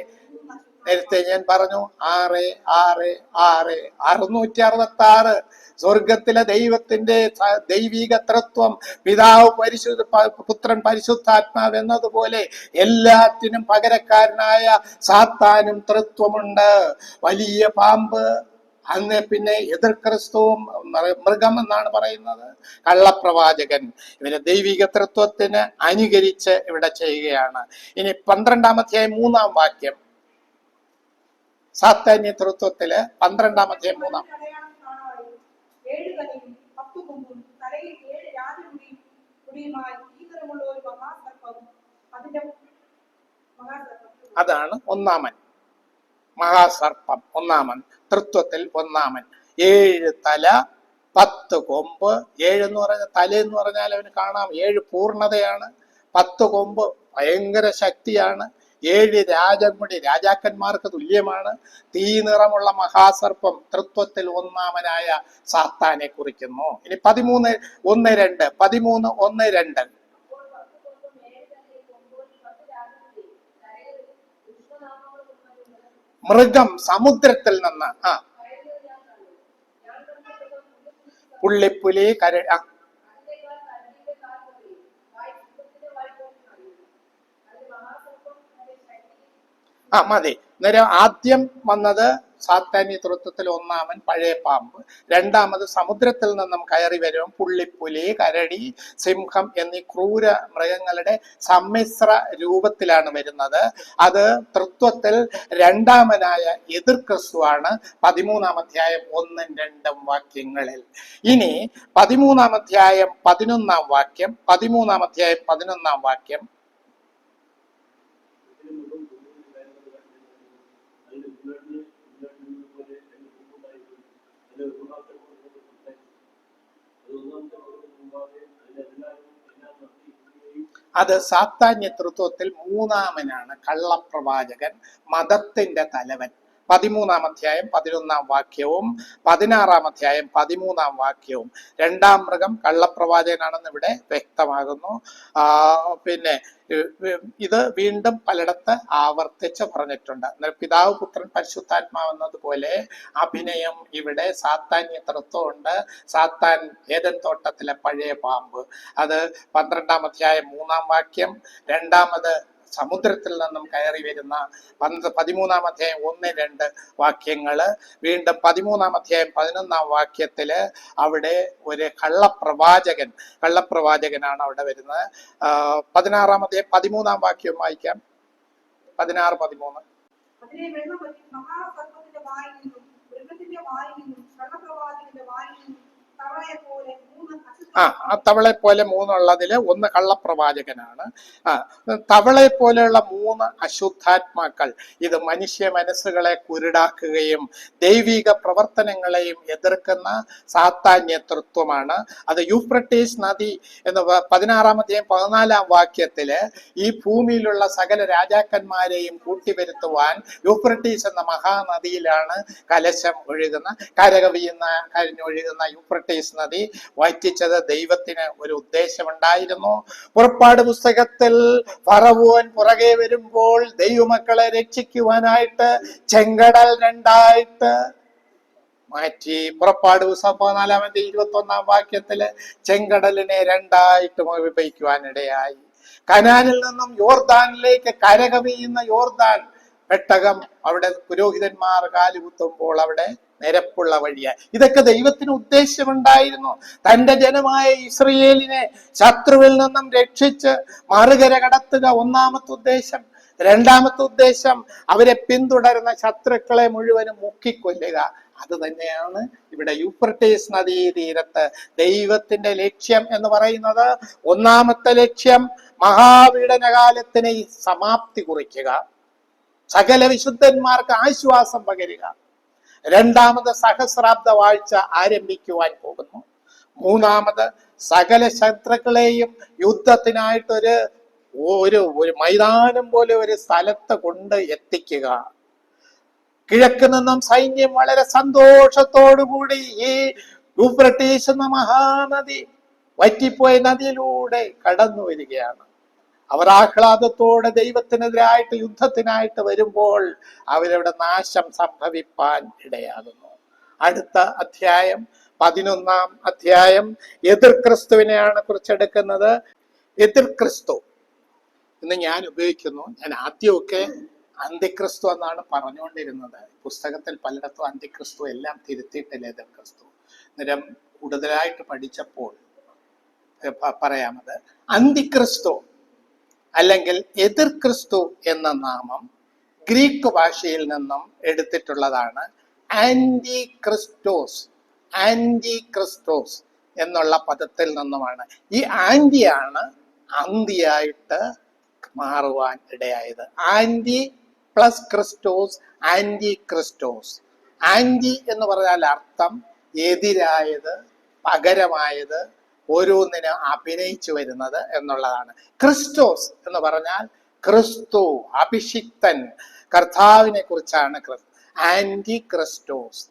നേരത്തെ ഞാൻ പറഞ്ഞു 666 സ്വർഗത്തിലെ ദൈവത്തിന്റെ ദൈവിക തൃത്വം, പിതാവ് പുത്രൻ പരിശുദ്ധാത്മാവ് എന്നതുപോലെ എല്ലാറ്റിനും പകരക്കാരനായ സാത്താനും തൃത്വമുണ്ട്. വലിയ പാമ്പ്, അന്ന് പിന്നെ എതിർ ക്രിസ്തുവും മൃഗം എന്നാണ് പറയുന്നത്, കള്ളപ്രവാചകൻ. ഇവരെ ദൈവിക തൃത്വത്തിന് അനുകരിച്ച് ഇവിടെ ചെയ്യുകയാണ്. ഇനി 12-ാം അധ്യായം 3-ാം വാക്യം. സാത്താന്യ തൃത്വത്തില് 12-ാം അധ്യായം 3-ാം. 7 തലയും 10 കൊമ്പും തലയിൽ 7 രാജമുടിയുമായി ഈ നിറമുള്ള ഒരു മഹാസർപ്പവും അതിന്റെ അതാണ് ഒന്നാമൻ മഹാസർപ്പം. ഒന്നാമൻ തൃത്വത്തിൽ ഒന്നാമൻ. 7 തല 10 കൊമ്പ്. 7 എന്ന് പറഞ്ഞ തല എന്ന് പറഞ്ഞാൽ അവന് കാണാം 7 പൂർണ്ണതയാണ്. 10 കൊമ്പ് ഭയങ്കര ശക്തിയാണ്. 7 രാജമുടി രാജാക്കന്മാർക്ക് തുല്യമാണ്. തീ നിറമുള്ള മഹാസർപ്പം തൃത്വത്തിൽ ഒന്നാമനായ സാത്താനെ കുറിക്കുന്നു. ഇനി 13:1-2. 13:1-2. മൃഗം സമുദ്രത്തിൽ നിന്ന് പുള്ളിപ്പുലി മതി. അന്നേരം ആദ്യം വന്നത് സാത്താന്യ തൃത്വത്തിൽ ഒന്നാമൻ പഴയ പാമ്പ്. രണ്ടാമത് സമുദ്രത്തിൽ നിന്നും കയറി വരും പുള്ളിപ്പുലി, കരടി, സിംഹം എന്നീ ക്രൂര മൃഗങ്ങളുടെ സമ്മിശ്ര രൂപത്തിലാണ് വരുന്നത്. അത് തൃത്വത്തിൽ രണ്ടാമനായ എതിർ ക്രിസ്തുവാണ്. 13-ാം അധ്യായം 1-2 വാക്യങ്ങളിൽ. ഇനി 13-ാം അധ്യായം 11-ാം വാക്യം. 13-ാം അധ്യായം 11-ാം വാക്യം. അത് സാത്താന്യ തൃത്വത്തിൽ മൂന്നാമനാണ്, കള്ളപ്രവാചകൻ, മതത്തിന്റെ തലവൻ. 13-ാം അധ്യായം 11-ാം വാക്യവും 16-ാം അധ്യായം 13-ാം വാക്യവും. രണ്ടാം മൃഗം കള്ളപ്രവാചകനാണെന്ന് ഇവിടെ വ്യക്തമാകുന്നു. പിന്നെ ഇത് വീണ്ടും പലയിടത്ത് ആവർത്തിച്ച് പറഞ്ഞിട്ടുണ്ട്. പിതാവ് പുത്രൻ പരിശുദ്ധാത്മാവെന്നതുപോലെ അഭിനയം ഇവിടെ സാത്താന്യ തൃത്വമുണ്ട്. സാത്താൻ ഏദൻ തോട്ടത്തിലെ പഴയ പാമ്പ്. അത് 12-ാം അധ്യായം 3-ാം വാക്യം. രണ്ടാമത് സമുദ്രത്തിൽ നിന്നും കയറി വരുന്ന 13-ാം അധ്യായം 1-2 വാക്യങ്ങള്. വീണ്ടും 13-ാം അധ്യായം 11-ാം വാക്യത്തില് അവിടെ ഒരു കള്ളപ്രവാചകനാണ് അവിടെ വരുന്നത്. 16-ാം അധ്യായം 13-ാം വാക്യം വായിക്കാം. 16-13. അതിനെ വെള്ളം മഹാസർപ്പത്തിന്റെ വായിൽ നിന്നും മൃഗത്തിന്റെ വായിൽ നിന്നും കള്ളപ്രവാചകന്റെ വായിൽ നിന്നും ആ തവളെ പോലെ മൂന്നുള്ളതില് ഒന്ന് കള്ളപ്രവാചകനാണ്. ആ തവളെ പോലെയുള്ള 3 അശുദ്ധാത്മാക്കൾ ഇത് മനുഷ്യ മനസ്സുകളെ കുരുടാക്കുകയും ദൈവിക പ്രവർത്തനങ്ങളെയും എതിർക്കുന്ന സാത്താന്യ തൃത്വമാണ്. അത് യൂഫ്രട്ടീസ് നദി എന്ന് 16-ാം അധ്യായം 14-ാം വാക്യത്തില് ഈ ഭൂമിയിലുള്ള സകല രാജാക്കന്മാരെയും കൂട്ടിവരുത്തുവാൻ യൂഫ്രട്ടീസ് എന്ന മഹാനദിയിലാണ് കലശം ഒഴുകുന്ന കഴിഞ്ഞൊഴുകുന്ന യൂഫ്രട്ടീസ് നദി വറ്റിച്ചത്. ദൈവത്തിന് ഒരു ഉദ്ദേശമുണ്ടായിരുന്നു. പുറപ്പാട് പുസ്തകത്തിൽ ഫറവോൻ പുറകെ വരുമ്പോൾ ദൈവമക്കളെ രക്ഷിക്കുവാനായിട്ട് ചെങ്കടൽ 2ആയിട്ട് മാറ്റി. പുറപ്പാട് പുസ്തകം 14-ാം അധ്യായം 21-ാം വാക്യത്തില് ചെങ്കടലിനെ 2ആയിട്ട് വിഭജിക്കുവാനിടയായി. കനാനിൽ നിന്നും യോർദാനിലേക്ക് കരകവിയുന്ന യോർദാൻ പെട്ടകം അവിടെ പുരോഹിതന്മാർ കാലുകുത്തുമ്പോൾ അവിടെ നിരപ്പുള്ള വഴിയായി. ഇതൊക്കെ ദൈവത്തിന് ഉദ്ദേശമുണ്ടായിരുന്നു. തന്റെ ജനമായ ഇസ്രയേലിനെ ശത്രുവിൽ നിന്നും രക്ഷിച്ച് മറുകര കടത്തുക ഒന്നാമത്തെ ഉദ്ദേശം. 2ാമത്തെ ഉദ്ദേശം അവരെ പിന്തുടരുന്ന ശത്രുക്കളെ മുഴുവനും മുക്കിക്കൊല്ലുക. അത് തന്നെയാണ് ഇവിടെ യൂഫ്രട്ടീസ് നദീ തീരത്ത് ദൈവത്തിന്റെ ലക്ഷ്യം എന്ന് പറയുന്നത്. ഒന്നാമത്തെ ലക്ഷ്യം മഹാപീഡനകാലത്തിന് സമാപ്തി കുറിക്കുക, സകല വിശുദ്ധന്മാർക്ക് ആശ്വാസം പകരുക. 2ാമത് സഹസ്രാബ്ദ വാഴ്ച ആരംഭിക്കുവാൻ പോകുന്നു. 3ാമത് സകല ശത്രുക്കളെയും യുദ്ധത്തിനായിട്ടൊരു ഒരു മൈതാനം പോലെ ഒരു സ്ഥലത്ത് കൊണ്ട് എത്തിക്കുക. കിഴക്ക് നിന്നും സൈന്യം വളരെ സന്തോഷത്തോടുകൂടി ഈ യൂഫ്രട്ടീസ് എന്ന മഹാനദി വറ്റിപ്പോയ നദിയിലൂടെ കടന്നു വരികയാണ്. അവർ ആഹ്ലാദത്തോടെ ദൈവത്തിനെതിരായിട്ട് യുദ്ധത്തിനായിട്ട് വരുമ്പോൾ അവരുടെ നാശം സംഭവിപ്പാൻ ഇടയാകുന്നു. അടുത്ത അധ്യായം 11-ാം അധ്യായം എതിർ ക്രിസ്തുവിനെയാണ് കുറിച്ചെടുക്കുന്നത്. എതിർ ക്രിസ്തു ഇന്ന് ഞാൻ ഉപയോഗിക്കുന്നു. ഞാൻ ആദ്യമൊക്കെ അന്തിക്രിസ്തു എന്നാണ് പറഞ്ഞുകൊണ്ടിരുന്നത്. പുസ്തകത്തിൽ പലയിടത്തും അന്തിക്രിസ്തു എല്ലാം തിരുത്തിയിട്ടില്ല എതിർ ക്രിസ്തു. അന്നേരം കൂടുതലായിട്ട് പഠിച്ചപ്പോൾ പറയാമത് അന്തിക്രിസ്തു അല്ലെങ്കിൽ എതിർ ക്രിസ്തു എന്ന നാമം ഗ്രീക്ക് ഭാഷയിൽ നിന്നും എടുത്തിട്ടുള്ളതാണ്. ആന്റി ക്രിസ്റ്റോസ്, ആന്റി ക്രിസ്റ്റോസ് എന്നുള്ള പദത്തിൽ നിന്നുമാണ്. ഈ ആന്റിയാണ് അന്തിയായിട്ട് മാറുവാൻ ഇടയായത്. Anti plus Christos, anti Christos. Anti എന്ന് പറഞ്ഞാൽ അർത്ഥം എതിരായത്, പകരമായത്, ഓരോന്നിന് അഭിനയിച്ചു വരുന്നത് എന്നുള്ളതാണ്. ക്രിസ്റ്റോസ് എന്ന് പറഞ്ഞാൽ ക്രിസ്തു, അഭിഷിക്തൻ, കർത്താവിനെ കുറിച്ചാണ് ആന്റി ക്രിസ്റ്റോസ്.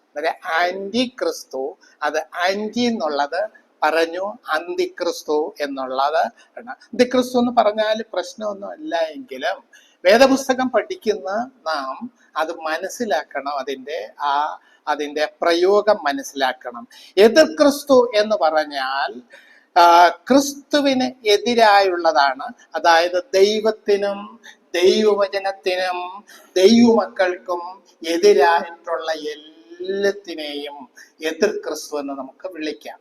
ആന്റി ക്രിസ്തു, അത് ആന്റി എന്നുള്ളത് പറഞ്ഞു അന്തിക്രിസ്തു എന്നുള്ളത്. അന്തിക്രിസ്തു എന്ന് പറഞ്ഞാൽ പ്രശ്നമൊന്നും അല്ല എങ്കിലും വേദപുസ്തകം പഠിക്കുന്ന നാം അത് മനസ്സിലാക്കണം, അതിന്റെ പ്രയോഗം മനസ്സിലാക്കണം. എതിർ ക്രിസ്തു എന്ന് പറഞ്ഞാൽ ക്രിസ്തുവിന് എതിരായുള്ളതാണ്. അതായത് ദൈവത്തിനും ദൈവവചനത്തിനും ദൈവമക്കൾക്കും എതിരായിട്ടുള്ള എല്ലാത്തിനെയും എതിർ ക്രിസ്തു എന്ന് നമുക്ക് വിളിക്കാം.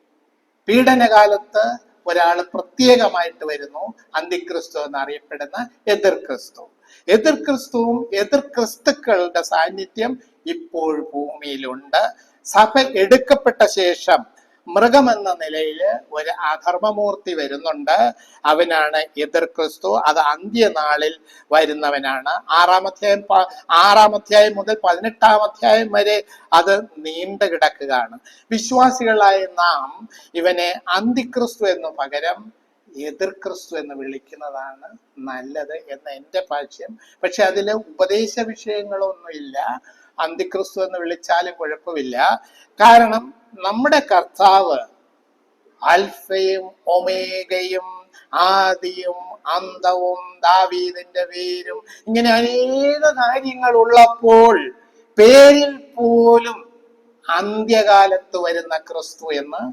പീഡനകാലത്ത് ഒരാൾ പ്രത്യേകമായിട്ട് വരുന്നു, അന്തിക്രിസ്തു എന്നറിയപ്പെടുന്ന എതിർ ക്രിസ്തു. എതിർ ക്രിസ്തുവും എതിർ ക്രിസ്തുക്കളുടെ സാന്നിധ്യം ഇപ്പോൾ ഭൂമിയിലുണ്ട്. സഭ എടുക്കപ്പെട്ട ശേഷം മൃഗമെന്ന നിലയിൽ ഒരു അധർമ്മമൂർത്തി വരുന്നുണ്ട്. അവനാണ് എതിർ ക്രിസ്തു. അത് അന്ത്യനാളിൽ വരുന്നവനാണ്. 6-ാം അധ്യായം മുതൽ 18-ാം അധ്യായം വരെ അത് നീണ്ടു കിടക്കുകയാണ്. വിശ്വാസികളായ നാം ഇവനെ അന്തിക്രിസ്തു എന്നു പകരം എതിർ ക്രിസ്തു എന്ന് വിളിക്കുന്നതാണ് നല്ലത് എന്ന് എൻ്റെ ഭാഷ്യം. പക്ഷെ അതിൽ ഉപദേശ വിഷയങ്ങളൊന്നുമില്ല. അന്തിക്രിസ്തു എന്ന് വിളിച്ചാലും കുഴപ്പമില്ല. കാരണം നമ്മുടെ കർത്താവ് അൽഫയും ഒമേഗയും ആദിയും അന്തവും ദാവീദിന്റെ പേരും ഇങ്ങനെ അനേക കാര്യങ്ങൾ ഉള്ളപ്പോൾ പേരിൽ പോലും അന്ത്യകാലത്ത് വരുന്ന ക്രിസ്തു എന്ന്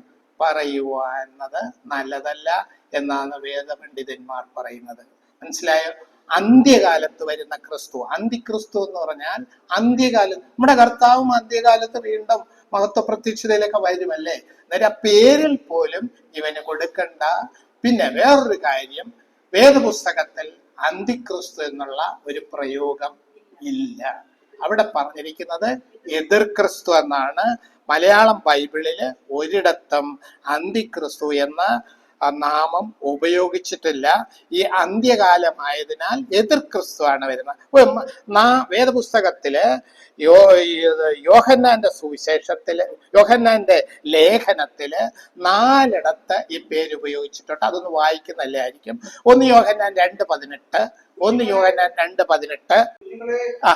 പറയുവാന്നത് നല്ലതല്ല എന്നാണ് വേദപണ്ഡിതന്മാർ പറയുന്നത്. മനസ്സിലായോ? അന്ത്യകാലത്ത് വരുന്ന ക്രിസ്തു, അന്തിക്രിസ്തു എന്ന് പറഞ്ഞാൽ അന്ത്യകാലം. നമ്മുടെ കർത്താവും അന്ത്യകാലത്ത് വീണ്ടും മഹത്വ പ്രത്യക്ഷതയിലൊക്കെ വരുമല്ലേ. അന്നേരം പേരിൽ പോലും ഇവന് കൊടുക്കണ്ട. പിന്നെ വേറൊരു കാര്യം, വേദപുസ്തകത്തിൽ അന്തിക്രിസ്തു എന്നുള്ള ഒരു പ്രയോഗം ഇല്ല. അവിടെ പറഞ്ഞിരിക്കുന്നത് എതിർ ക്രിസ്തു എന്നാണ്. മലയാളം ബൈബിളില് ഒരിടത്തും അന്തിക്രിസ്തു എന്ന നാമം ഉപയോഗിച്ചിട്ടില്ല. ഈ അന്ത്യകാലമായതിനാൽ എതിർ ക്രിസ്തുവാണ് വരുന്നത്. വേദപുസ്തകത്തില് യോഹന്നാന്റെ സുവിശേഷത്തില്, യോഹന്നാന്റെ ലേഖനത്തില് 4 ഈ പേര് ഉപയോഗിച്ചിട്ടുണ്ട്. അതൊന്ന് വായിക്കുന്നതല്ലായിരിക്കും. 1 യോഹന്നാൻ 2:18, 1 യോഹന്നാൻ 2:18. നിങ്ങളെ ആ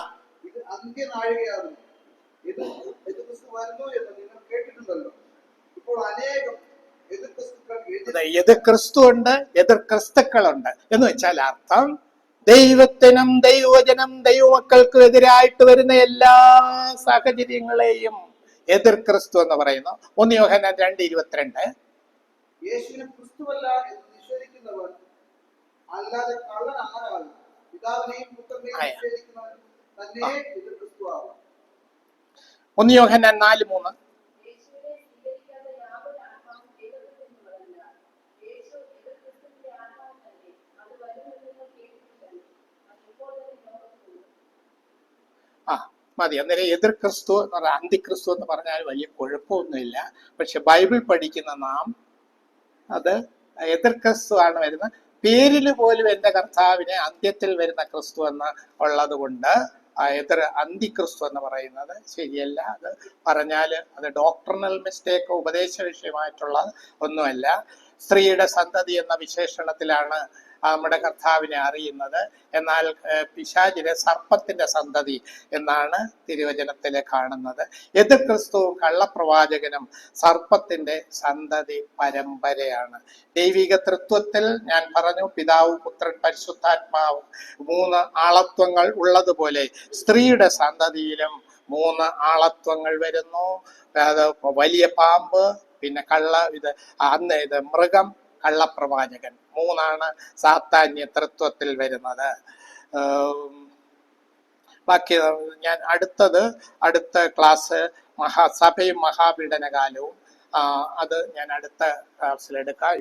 ഇത് അന്ത്യനാഴികയാകുന്നു. ഇത് എതിർക്രിസ്തു വരുന്നു എന്ന് നിങ്ങൾ കേട്ടിട്ടുണ്ടല്ലോ. ഇപ്പോൾ അനേകം എതിർക്രിസ്തുക്കൾ എതിർ ക്രിസ്തു ഉണ്ട്, എതിർ ക്രിസ്തുക്കളുണ്ട് എന്ന് വെച്ചാൽ അർത്ഥം ദൈവത്തിനും ദൈവജനം ദൈവമക്കൾക്കും എതിരായിട്ട് വരുന്ന എല്ലാ സാഹചര്യങ്ങളെയും എതിർ ക്രിസ്തു എന്ന് പറയുന്നു. 1 യോഹന്നാൻ 2:22. യേശുവിനെ ക്രിസ്തുവല്ല എന്ന് നിഷേധിക്കുന്നവൻ അല്ലാതെ കള്ളൻ ആരാകും? പിതാവിനെയും പുത്രനെയും നിഷേധിക്കുന്നവൻ തന്നെ എതിർ ക്രിസ്തുവാകും. 1 യോഹന്നാൻ 4:3. യേശുവിനെ സ്വീകരിക്കാത്ത യാതൊരു ആത്മാവും ദൈവത്തിൽ നിന്നുള്ളതല്ല. യേശു എതിർക്രിസ്തുവിന്റെ ആത്മാവ് തന്നെ. അത് വരുമെന്ന് നിങ്ങൾ കേട്ടിട്ടുണ്ടല്ലോ. അത് ഇപ്പോൾ തന്നെ ലോകത്തിലുണ്ട്. മതി. അന്നേരം എതിർ ക്രിസ്തു എന്ന് പറഞ്ഞാൽ അന്തിക്രിസ്തു എന്ന് പറഞ്ഞാൽ വലിയ കുഴപ്പമൊന്നുമില്ല. പക്ഷെ ബൈബിൾ പഠിക്കുന്ന നാം അത് എതിർ ക്രിസ്തു ആണ് വരുന്നത്. പേരിൽ പോലും എന്റെ കർത്താവിനെ അന്ത്യത്തിൽ വരുന്ന ക്രിസ്തു എന്ന് ഉള്ളത് കൊണ്ട് എതിർ അന്തിക്രിസ്തു എന്ന് പറയുന്നത് ശരിയല്ല. അത് പറഞ്ഞാൽ അത് ഡോക്ടറിനൽ മിസ്റ്റേക്ക്, ഉപദേശ വിഷയമായിട്ടുള്ള ഒന്നുമല്ല. സ്ത്രീയുടെ സന്തതി എന്ന വിശേഷണത്തിലാണ് നമ്മുടെ കർത്താവിനെ അറിയുന്നത്. എന്നാൽ പിശാചിനെ സർപ്പത്തിന്റെ സന്തതി എന്നാണ് തിരുവചനത്തിൽ കാണുന്നത്. എതിർ ക്രിസ്തുവും കള്ളപ്രവാചകനും സർപ്പത്തിന്റെ സന്തതി പരമ്പരയാണ്. ദൈവിക തൃത്വത്തിൽ ഞാൻ പറഞ്ഞു, പിതാവ്, പുത്രൻ, പരിശുദ്ധാത്മാവ് 3 ആളത്വങ്ങൾ ഉള്ളതുപോലെ സ്ത്രീയുടെ സന്തതിയിലും 3 ആളത്വങ്ങൾ വരുന്നു. അത് വലിയ പാമ്പ്, പിന്നെ ഇത് മൃഗം, കള്ളപ്രവാചകൻ. 3 സാത്താന്യ തൃത്വത്തിൽ വരുന്നത്. ബാക്കി ഞാൻ അടുത്ത ക്ലാസ് സഭയും മഹാപീഡനകാലവും അത് ഞാൻ അടുത്ത ക്ലാസ്സിലെടുക്കാം.